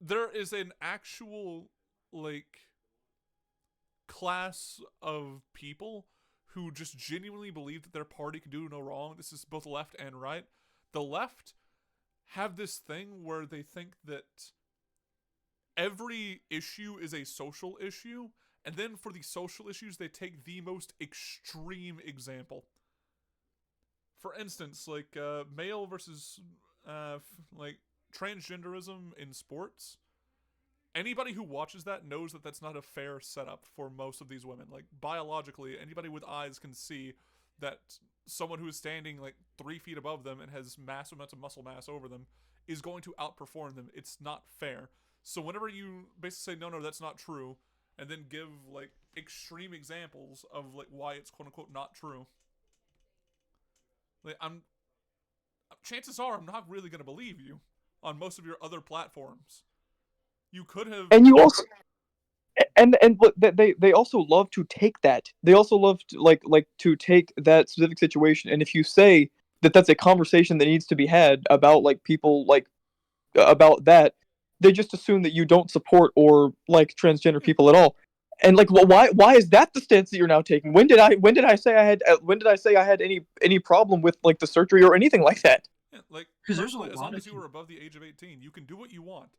there is an actual like class of people who just genuinely believe that their party can do no wrong. This is both left and right. The left have this thing where they think that every issue is a social issue, and then for the social issues, they take the most extreme example. For instance, like male versus like transgenderism in sports. Anybody who watches that knows that that's not a fair setup for most of these women. Like biologically, anybody with eyes can see that someone who is standing like 3 feet above them and has massive amounts of muscle mass over them is going to outperform them. It's not fair. So whenever you basically say no, that's not true, and then give like extreme examples of like why it's quote unquote not true, like I'm chances are I'm not really gonna believe you on most of your other platforms. You could have And you also they also love to take that. They also love to, like to take that specific situation, and if you say that that's a conversation that needs to be had about like people like about that, they just assume that you don't support or like transgender yeah, people at all. And like, well, why is that the stance that you're now taking? When did I say I had any problem with like the surgery or anything like that? yeah, like Because there's a personally, as lot long of as you are above the age of 18, you can do what you want.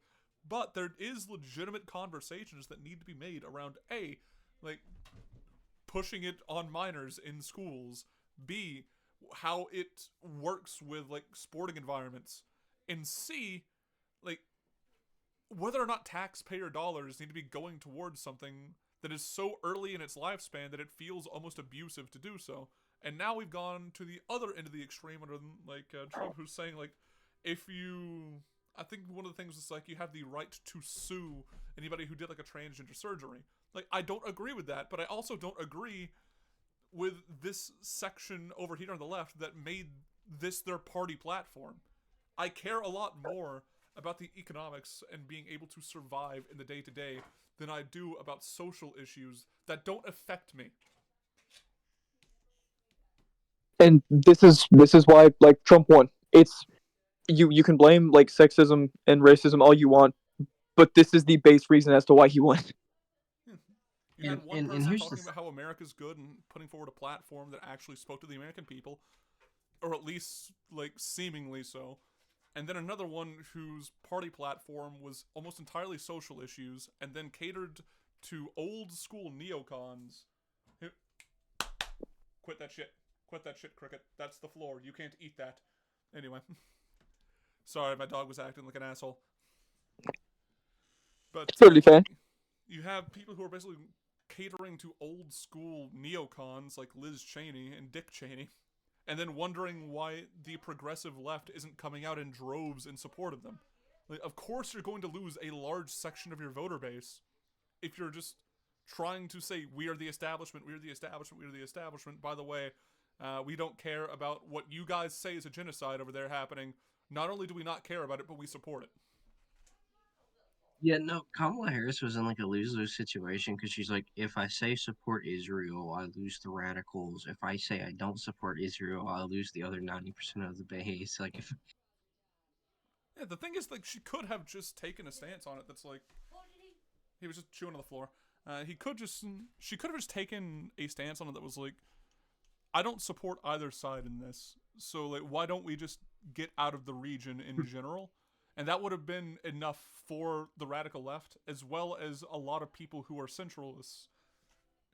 But there is legitimate conversations that need to be made around A, like pushing it on minors in schools, B, how it works with like sporting environments, and C, like whether or not taxpayer dollars need to be going towards something that is so early in its lifespan that it feels almost abusive to do so. And now we've gone to the other end of the extreme under like Trump, who's saying like, if you, I think one of the things is like you have the right to sue anybody who did like a transgender surgery. Like I don't agree with that, but I also don't agree with this section over here on the left that made this their party platform. I care a lot more about the economics and being able to survive in the day to day than I do about social issues that don't affect me. And this is why like Trump won. It's you can blame like sexism and racism all you want, but this is the base reason as to why he won. You had one and person here's the talking about how America's good and putting forward a platform that actually spoke to the American people, or at least like seemingly so. And then another one whose party platform was almost entirely social issues and then catered to old school neocons. Quit that shit. Quit that shit, Cricket. That's the floor. You can't eat that. Anyway. Sorry, my dog was acting like an asshole. But, Totally like, fan. you have people who are basically catering to old school neocons like Liz Cheney and Dick Cheney, and then wondering why the progressive left isn't coming out in droves in support of them. Like, of course, you're going to lose a large section of your voter base if you're just trying to say, we are the establishment, we are the establishment, we are the establishment. By the way, we don't care about what you guys say is a genocide over there happening. Not only do we not care about it, but we support it. Yeah, no, Kamala Harris was in like a lose-lose situation because she's like, if I say support Israel, I lose the radicals. If I say I don't support Israel, I lose the other 90% of the base. Like, if Yeah, the thing is, like, she could have just taken a stance on it that's like, he was just chewing on the floor. She could have just taken a stance on it that was like, I don't support either side in this. So, like, why don't we just get out of the region in general? And that would have been enough for the radical left, as well as a lot of people who are centralists,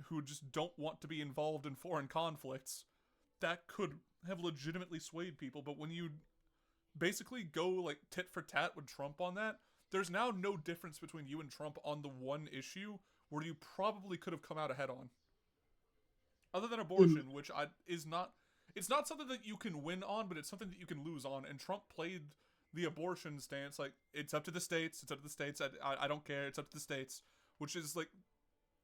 who just don't want to be involved in foreign conflicts. That could have legitimately swayed people. But when you basically go like tit for tat with Trump on that, there's now no difference between you and Trump on the one issue where you probably could have come out ahead on. Other than abortion, which is not, it's not something that you can win on, but it's something that you can lose on. And Trump played the abortion stance like, it's up to the states, it's up to the states, I don't care, it's up to the states, which is like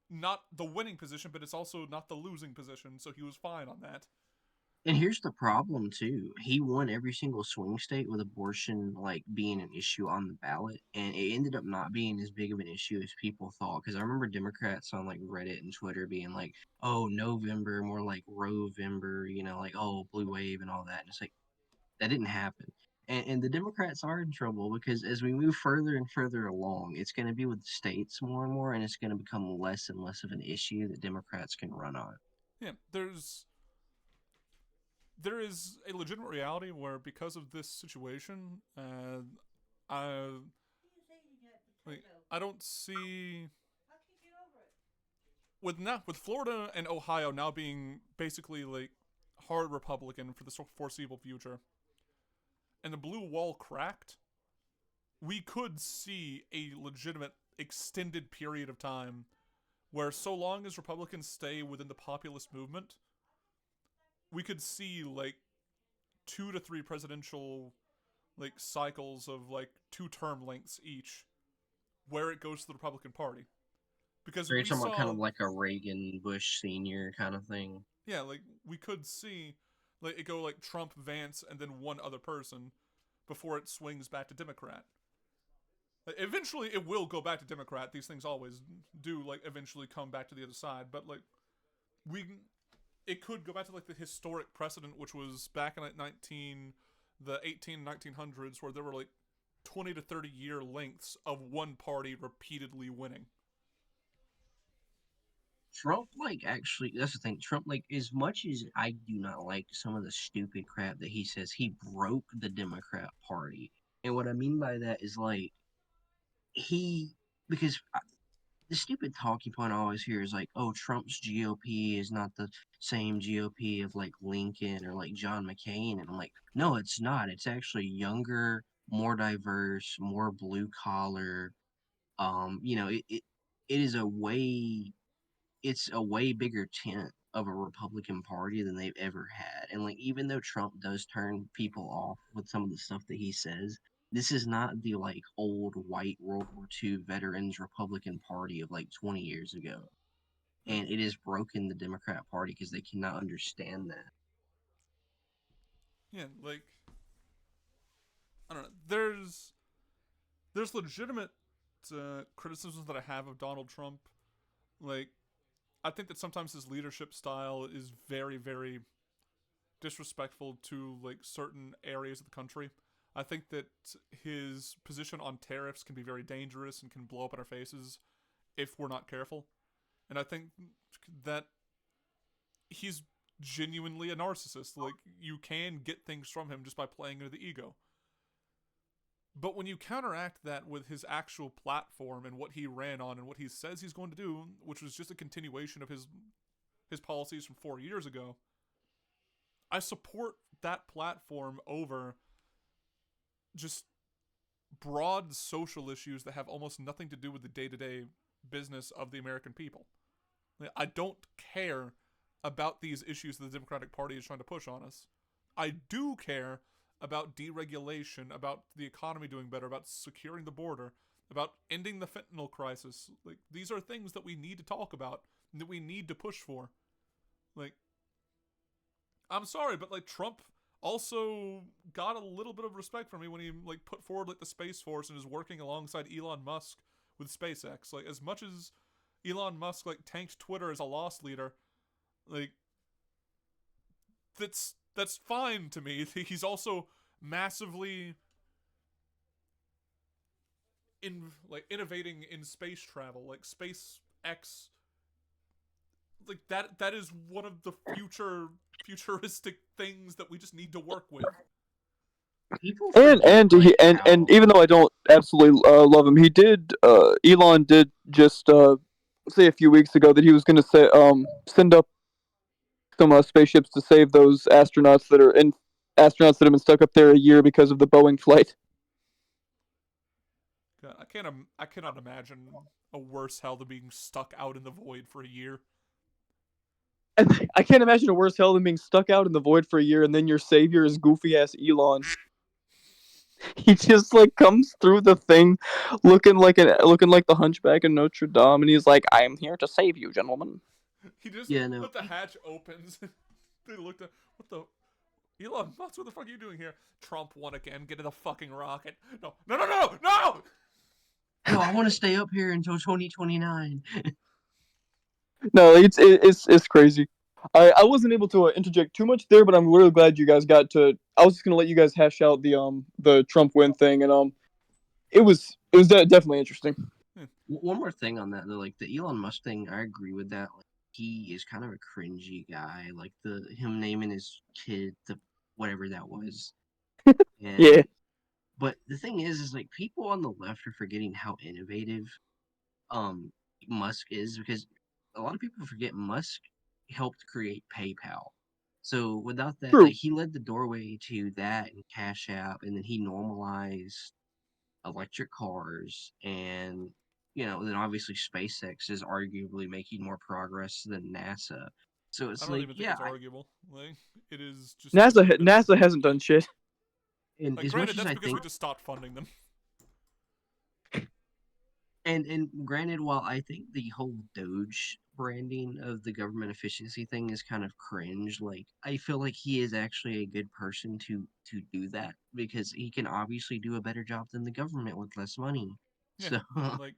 not the winning position, but it's also not the losing position, so he was fine on that. And here's the problem too. He won every single swing state with abortion like being an issue on the ballot, and it ended up not being as big of an issue as people thought. Because I remember Democrats on like Reddit and Twitter being like, "Oh, November, more like Rovember," like "Oh, blue wave" and all that. And it's like that didn't happen. And the Democrats are in trouble because as we move further and further along, it's going to be with the states more and more, and it's going to become less and less of an issue that Democrats can run on. Yeah, there is a legitimate reality where because of this situation, I like, I don't see with Florida and Ohio now being basically like hard Republican for the foreseeable future, and the blue wall cracked. We could see a legitimate extended period of time where, so long as Republicans stay within the populist movement, we could see like 2 to 3 presidential like cycles of like 2 term lengths each, where it goes to the Republican Party. Because So you're we talking about kind saw, of like a Reagan Bush senior kind of thing. yeah, like we could see like it go like Trump, Vance, and then one other person before it swings back to Democrat. Like, eventually, it will go back to Democrat. These things always do like eventually come back to the other side. But like we, it could go back to like the historic precedent, which was back in like the 1900s, where there were like 20 to 30 year lengths of one party repeatedly winning. Trump, like, actually, that's the thing. Trump, like, as much as I do not like some of the stupid crap that he says, he broke the Democrat Party. And what I mean by that is, like, he, because the stupid talking point I always hear is like, oh, Trump's GOP is not the same GOP of, like, Lincoln or, like, John McCain. And I'm like, no, it's not. It's actually younger, more diverse, more blue collar. It is it's a way bigger tent of a Republican Party than they've ever had. And like even though Trump does turn people off with some of the stuff that he says, this is not the like old white World War II veterans Republican Party of like 20 years ago. Yeah, And it has broken the Democrat Party because they cannot understand that. yeah. Like I don't know. There's legitimate criticisms that I have of Donald Trump. Like I think that sometimes his leadership style is very, very disrespectful to like certain areas of the country. I think that his position on tariffs can be very dangerous and can blow up in our faces if we're not careful. And I think that he's genuinely a narcissist. Like you can get things from him just by playing into the ego. But when you counteract that with his actual platform and what he ran on and what he says he's going to do, which was just a continuation of his policies from 4 years ago, I support that platform over just broad social issues that have almost nothing to do with the day-to-day business of the American people. I don't care about these issues that the Democratic Party is trying to push on us. I do care about deregulation, about the economy doing better, about securing the border, about ending the fentanyl crisis. Like these are things that we need to talk about and that we need to push for. Like I'm sorry, but like Trump also got a little bit of respect from me when he like put forward like the Space Force and is working alongside Elon Musk with SpaceX. Like as much as Elon Musk like tanked Twitter as a lost leader, like that's fine to me. He's also massively innovating in space travel, like SpaceX. Like that is one of the futuristic things that we just need to work with. People And forget like and how even though I don't absolutely love him, he did. Elon did just say a few weeks ago that he was going to say send up some spaceships to save those astronauts that have been stuck up there a year because of the Boeing flight. God, I cannot imagine a worse hell than being stuck out in the void for a year. And I can't imagine a worse hell than being stuck out in the void for a year, and then your savior is goofy ass Elon. He just like comes through the thing, looking like the Hunchback of Notre Dame, and he's like, "I am here to save you, gentlemen." He just yeah no let the hatch opens. They looked at what the Elon Musk. What the fuck are you doing here? Trump won again. Get in the fucking rocket. No, no, no, no, no. no, I want to stay up here until 2029. No, it's crazy. I wasn't able to interject too much there, but I'm really glad you guys got to. I was just gonna let you guys hash out the Trump win thing, and it was definitely interesting. One more thing on that though, like the Elon Musk thing, I agree with that. Like he is kind of a cringy guy. Like the him naming his kid the whatever that was. Yeah, And but the thing is like people on the left are forgetting how innovative um Musk is because a lot of people forget Musk helped create PayPal. So without that, like true. he led the doorway to that and Cash App, and then he normalized electric cars, and then obviously SpaceX is arguably making more progress than NASA. So I it's don't like, even think yeah, it's arguable. Like it is just stupid. NASA hasn't done shit. and Like as much granted, as that's I because think we just stopped funding them. and granted, while I think the whole Doge branding of the government efficiency thing is kind of cringe, like I feel like he is actually a good person to do that because he can obviously do a better job than the government with less money. Yeah, So like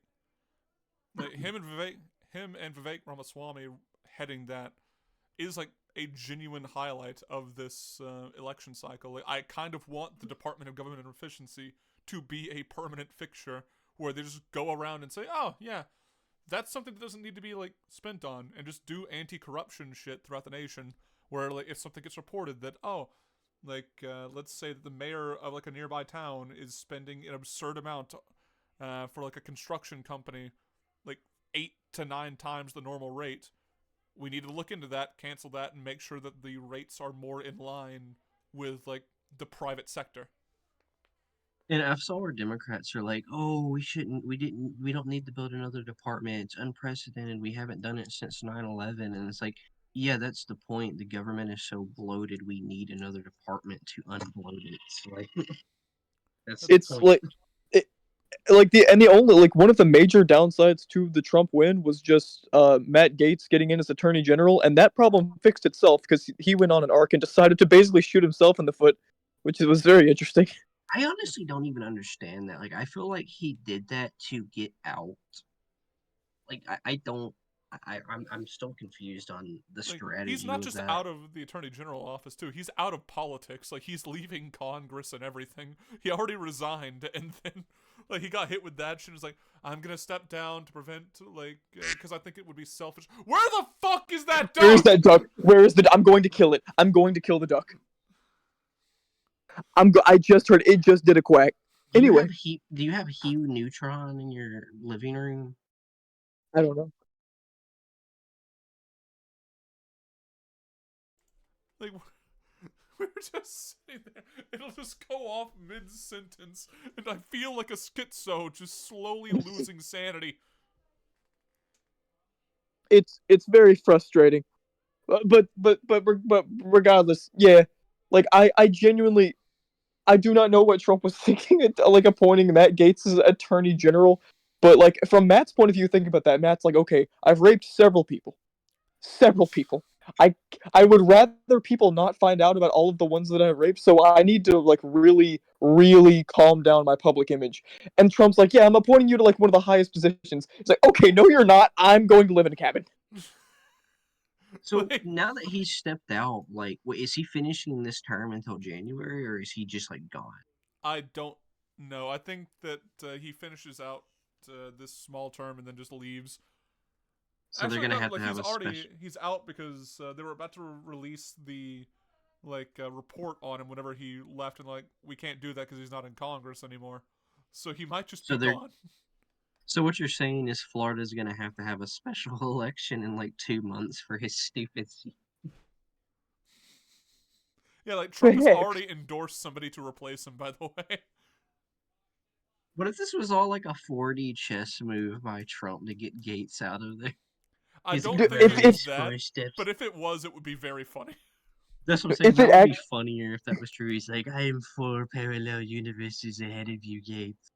him and Vivek Ramaswamy heading that is like a genuine highlight of this election cycle. Like, I kind of want the Department of Government and Efficiency to be a permanent fixture where they just go around and say, "Oh yeah, that's something that doesn't need to be like spent on," and just do anti-corruption shit throughout the nation. Where like if something gets reported that let's say that the mayor of like a nearby town is spending an absurd amount for like a construction company, like 8 to 9 times the normal rate, we need to look into that, cancel that, and make sure that the rates are more in line with like the private sector. And I saw where Democrats are like, "Oh, we don't need to build another department. It's unprecedented. We haven't done it since 9/11." And it's like, yeah, that's the point. The government is so bloated, we need another department to unbloat it. So, like, that's the That's It's point. like it, the only like one of the major downsides to the Trump win was just Matt Gaetz getting in as Attorney General, and that problem fixed itself because he went on an arc and decided to basically shoot himself in the foot, which was very interesting. I honestly don't even understand that. Like, I feel like he did that to get out. Like, I don't. I'm still confused on the like he's strategy not with just that. out of the attorney general office too. He's out of politics. Like he's leaving Congress and everything. He already resigned, and then like he got hit with that shit. He's like, I'm gonna step down to prevent like because I think it would be selfish. Where the fuck is that Where is duck? that duck? Where is the? I'm going to kill it. I'm going to kill the duck. I just heard it just did a quack. Anyway, Do you have Hue Neutron in your living room? I don't know. Like we were just sitting there. It'll just go off mid sentence, and I feel like a schizo just slowly losing sanity. It's very frustrating. But regardless, yeah. Like I genuinely I do not know what Trump was thinking like appointing Matt Gaetz as Attorney General. But like from Matt's point of view, think about that. Matt's like, okay, I've raped several people. Several people. I I would rather people not find out about all of the ones that I raped, so I need to like really calm down my public image. And Trump's like, yeah, I'm appointing you to like one of the highest positions. It's like, okay, no, you're not. I'm going to live in a cabin. So Like now that he's stepped out, like, wait, is he finishing this term until January, or is he just like gone? I don't know. I think that he finishes out this small term and then just leaves. So they're Actually, gonna no. have to Like have a special. he's out because they were about to release the report on him whenever he left, and like we can't do that because he's not in Congress anymore. So he might just So be they're gone. so what you're saying is Florida's gonna have to have a special election in like 2 months for his stupid seat. Yeah, like Trump has Heck, already endorsed somebody to replace him. By the way, What if this was all like a 4D chess move by Trump to get Gates out of there? I He's like, don't dude, think it various is that, first steps. but if it was, it would be very funny. That's what I'm saying. if That it would be act funnier if that was true. He's like, I am 4 parallel universes ahead of you, Gates.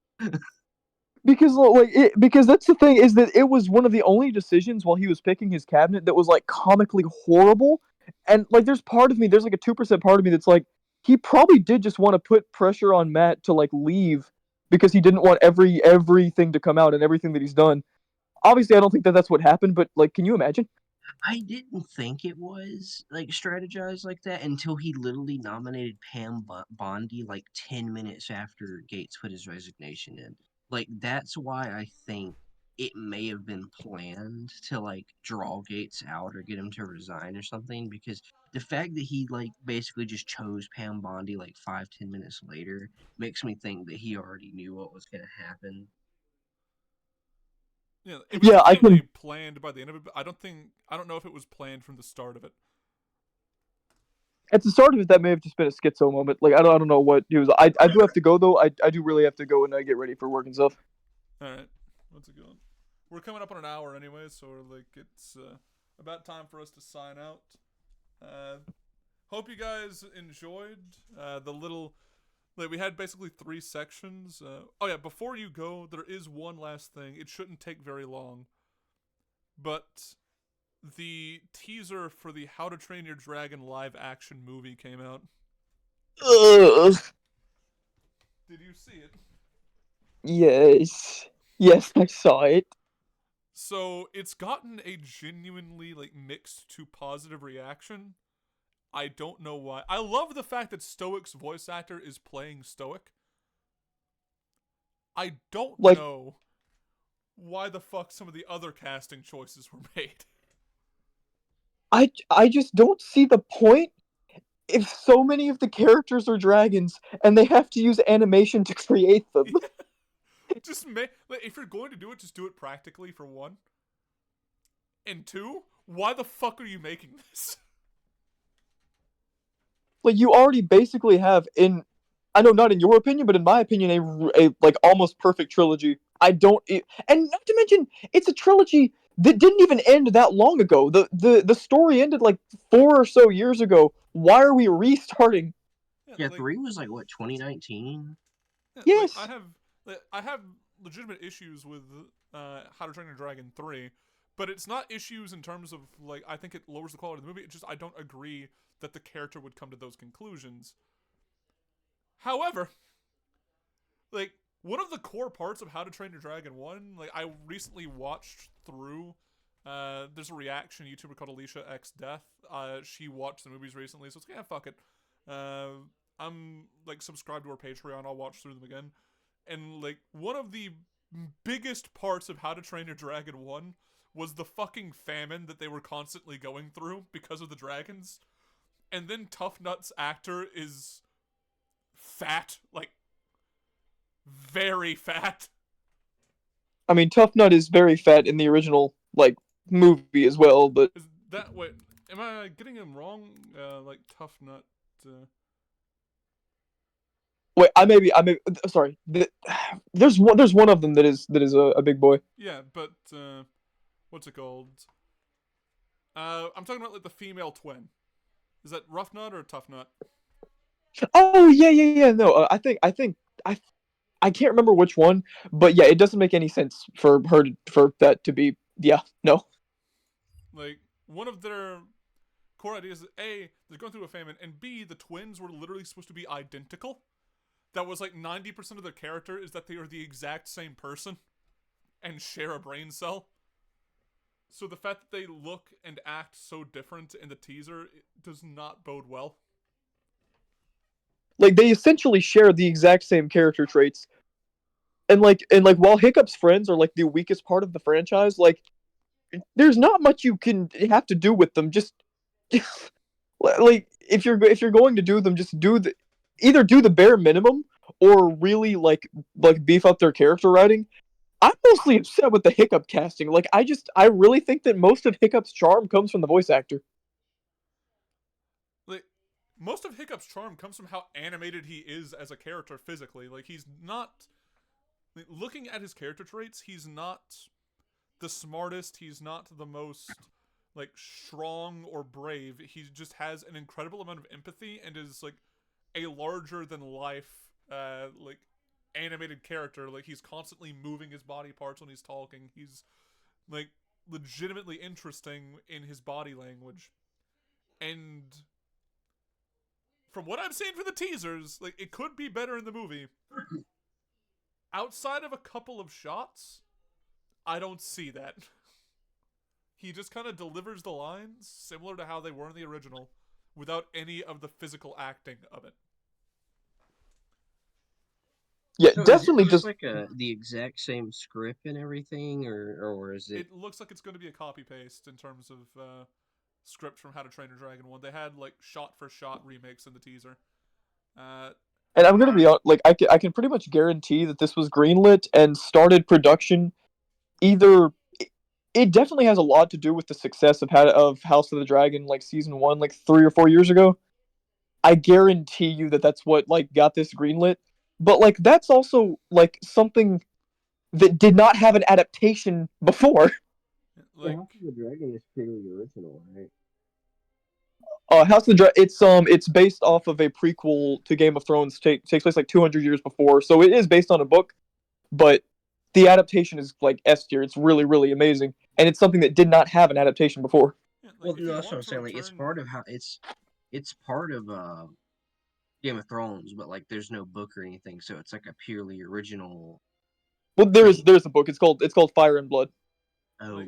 because that's the thing is that it was one of the only decisions while he was picking his cabinet that was like comically horrible, and like there's like a 2% part of me that's like he probably did just want to put pressure on Matt to like leave because he didn't want everything to come out and everything that he's done. Obviously, I don't think that that's what happened, but like, can you imagine? I didn't think it was like strategized like that until he literally nominated Pam Bondi like 10 minutes after Gates put his resignation in. Like, that's why I think it may have been planned to like draw Gates out or get him to resign or something, because the fact that he like basically just chose Pam Bondi like 5-10 minutes later makes me think that he already knew what was going to happen. Yeah, it was Yeah, I definitely can. planned by the end of it, but I don't know if it was planned from the start of it. At the start of it, that may have just been a schizo moment. Like, I don't know what he was. I do have to go though. I do really have to go and get ready for work and stuff. All right, what's it going? We're coming up on an hour anyway, so like it's about time for us to sign out. Uh, Hope you guys enjoyed the little. Like we had basically 3 sections. Oh yeah, before you go, there is one last thing. It shouldn't take very long, but the teaser for the How to Train Your Dragon live action movie came out. Ugh. Did you see it? Yes. Yes, I saw it. So it's gotten a genuinely like mixed to positive reaction. I don't know why. I love the fact that Stoic's voice actor is playing Stoic. I don't Like, know why the fuck some of the other casting choices were made. I just don't see the point if so many of the characters are dragons and they have to use animation to create them. Just make like, if you're going to do it, just do it practically for one. And two, why the fuck are you making this? Like, you already basically have in, I know not in your opinion, but in my opinion, a like almost perfect trilogy. And not to mention, it's a trilogy that didn't even end that long ago. The story ended like 4 or so years ago. Why are we restarting? Yeah, Yeah, 3 was like what, 2019? yeah, Yes. I have legitimate issues with How to Train Your Dragon 3, but it's not issues in terms of like I think it lowers the quality of the movie. It's just I don't agree that the character would come to those conclusions. However, like one of the core parts of How to Train Your Dragon 1, like I recently watched through there's a reaction YouTuber called Alicia X Death. She watched the movies recently, so it's like, yeah, fuck it. I'm like subscribed to her Patreon. I'll watch through them again. And like one of the biggest parts of How to Train Your Dragon 1 was the fucking famine that they were constantly going through because of the dragons. And then Tough Nut's actor is fat, like very fat. I mean, Tough Nut is very fat in the original like movie as well, but Is that what? Am I getting him wrong? Like Tough Nut. wait, sorry. There's one of them that is a big boy. Yeah, but what's it called? I'm talking about like the female twin. Is that Rough Nut or Tough Nut? Oh yeah. No, I I can't remember which one, but yeah, it doesn't make any sense for for that to be. Yeah, no. Like one of their core ideas is A, they're going through a famine, and B, the twins were literally supposed to be identical. That was like 90% of their character is that they are the exact same person and share a brain cell. So the fact that they look and act so different in the teaser does not bode well. Like they essentially share the exact same character traits, and like while Hiccup's friends are like the weakest part of the franchise, like there's not much you can have to do with them. Just like if you're going to do them, just either do the bare minimum or really like beef up their character writing. I'm mostly upset with the Hiccup casting. Like I really think that most of Hiccup's charm comes from the voice actor. Like, most of Hiccup's charm comes from how animated he is as a character physically. Like, he's not. Like, looking at his character traits, he's not the smartest. He's not the most like strong or brave. He just has an incredible amount of empathy and is like a larger than life like animated character. Like, he's constantly moving his body parts when he's talking. He's like legitimately interesting in his body language. And from what I'm seeing for the teasers, like, it could be better in the movie. Outside of a couple of shots, I don't see that. He just kind of delivers the lines similar to how they were in the original, without any of the physical acting of it. Yeah, So definitely is it just like the exact same script and everything, or is it? It looks like it's going to be a copy paste in terms of script from How to Train Your Dragon 1. They had like shot for shot remakes in the teaser. Uh, and I'm gonna be like I can pretty much guarantee that this was greenlit and started production either. It definitely has a lot to do with the success of House of the Dragon, like season one, like 3 or 4 years ago. I guarantee you that that's what like got this greenlit. But like that's also like something that did not have an adaptation before. Well, like House of the Dragon is purely original, right? House of the it's based off of a prequel to Game of Thrones. Takes place like 200 years before, so it is based on a book. But the adaptation is like S tier. It's really really amazing, and it's something that did not have an adaptation before. yeah, like Well, if no, you that's what want I'm to saying. Like, it's return, part of how it's part of Game of Thrones, but like, there's no book or anything, so it's like a purely original Well, thing. there's a book. It's called Fire and Blood. like, Oh,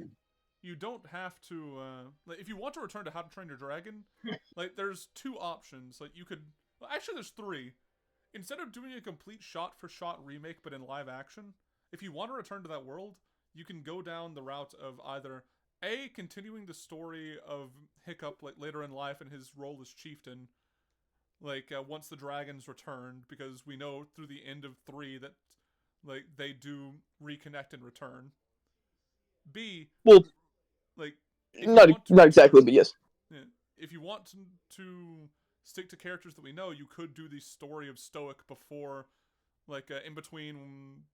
you don't have to like, if you want to return to How to Train Your Dragon, like, there's two options. Like, you could, well, actually there's three. Instead of doing a complete shot for shot remake but in live action, if you want to return to that world, you can go down the route of either A, continuing the story of Hiccup like later in life and his role as chieftain, like once the dragons returned, because we know through the end of 3 that like they do reconnect and return. B, Well, like, if you want to not exactly, return, but yes. yeah, if you want to stick to characters that we know, you could do the story of Stoic before, like in between,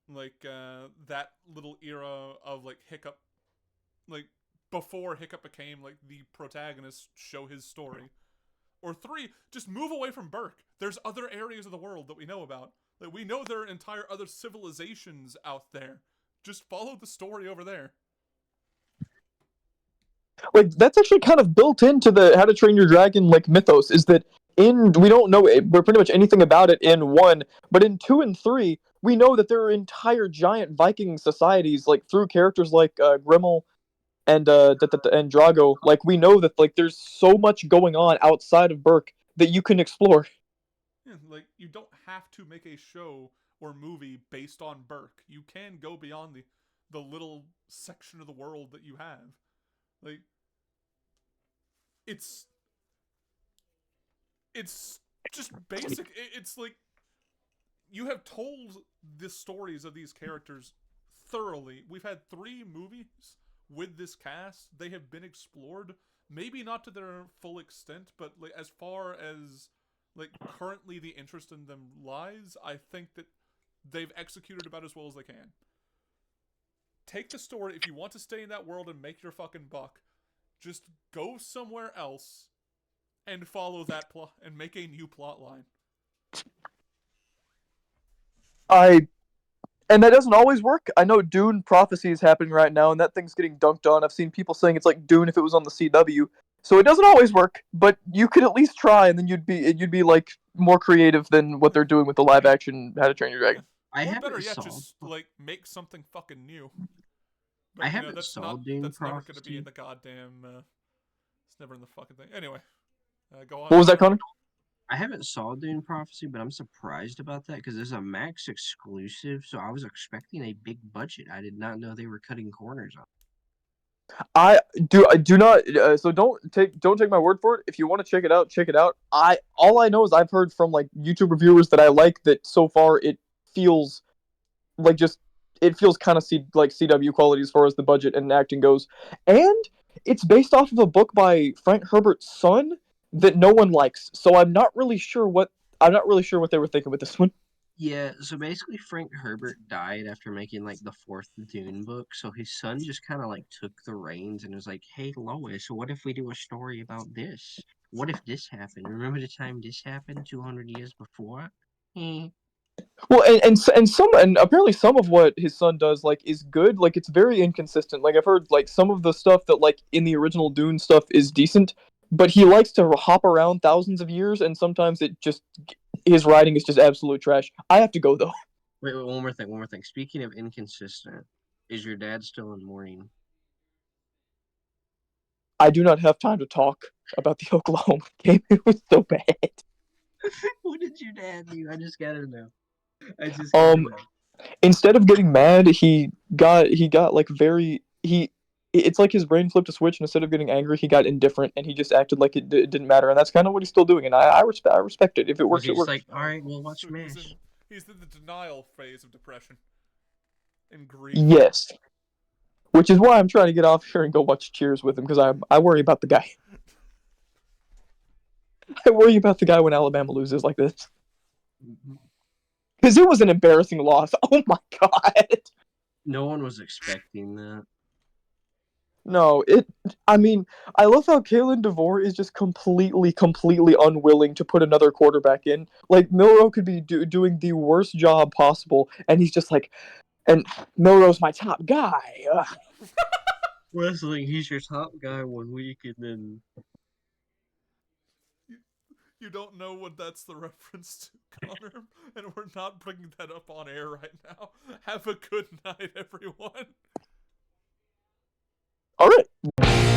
like that little era of like Hiccup, like before Hiccup became like the protagonist, show his story. Or 3, just move away from Burke. There's other areas of the world that we know about. Like, we know there are entire other civilizations out there. Just follow the story over there. Like that's actually kind of built into the How to Train Your Dragon like mythos. Is that in we don't know pretty much anything about it in one, but in 2 and 3 we know that there are entire giant Viking societies like through characters like Grimmel and Drago. Like we know that like there's so much going on outside of Burke that you can explore. Yeah, like, you don't have to make a show or movie based on Burke. You can go beyond the little section of the world that you have. Like, it's it's just basic. It's like, you have told the stories of these characters thoroughly. We've had 3 movies with this cast. They have been explored, maybe not to their full extent, but like as far as like currently the interest in them lies, I think that they've executed about as well as they can. Take the story. If you want to stay in that world and make your fucking buck, just go somewhere else and follow that plot and make a new plot line. I and that doesn't always work. I know Dune Prophecy is happening right now, and that thing's getting dunked on. I've seen people saying it's like Dune if it was on the CW. So it doesn't always work, but you could at least try, and then you'd be like more creative than what they're doing with the live action How to Train Your Dragon. I Or better haven't yet, saw just like make something fucking new. I But haven't saw Dune that's never going to be in Prophecy. the goddamn. It's never in the fucking thing. Anyway, go on. What was that, Connor? I haven't saw Dune Prophecy, but I'm surprised about that because it's a Max exclusive. So I was expecting a big budget. I did not know they were cutting corners on. I do not. So don't take my word for it. If you want to check it out, check it out. All I know is I've heard from like YouTube reviewers that I like that so far it feels like just it feels kind of like CW quality as far as the budget and acting goes, and it's based off of a book by Frank Herbert's son that no one likes. So I'm not really sure what they were thinking with this one. Yeah, so basically Frank Herbert died after making like the fourth Dune book, so his son just kind of like took the reins and was like, "Hey Lois, what if we do a story about this? What if this happened? Remember the time this happened 200 years before?" Eh. Well, and apparently some of what his son does like is good. Like it's very inconsistent. Like I've heard like some of the stuff that like in the original Dune stuff is decent, but he likes to hop around thousands of years, and sometimes it just his writing is just absolute trash. I have to go though. Wait, one more thing. Speaking of inconsistent, is your dad still in mourning? I do not have time to talk about the Oklahoma game. It was so bad. What did your dad do? I just gotta know. I just gotta Um, know. Instead of getting mad, he got like very he. It's like his brain flipped a switch, and instead of getting angry, he got indifferent, and he just acted like it didn't matter, and that's kind of what he's still doing, and I respect it. If it Was works, he it just works. like, all right, we'll watch So MASH? he's in the denial phase of depression and grief. Yes, which is why I'm trying to get off here and go watch Cheers with him because I worry about the guy. I worry about the guy when Alabama loses like this because it was an embarrassing loss. Oh my god. No one was expecting that. No, I mean, I love how Kalen DeVore is just completely unwilling to put another quarterback in. Like Milrow could be doing the worst job possible, and he's just like, and Milrow's my top guy. Ugh. Wrestling, he's your top guy 1 week, and then You don't know what that's the reference to, Connor, and we're not bringing that up on air right now. Have a good night, everyone. All right.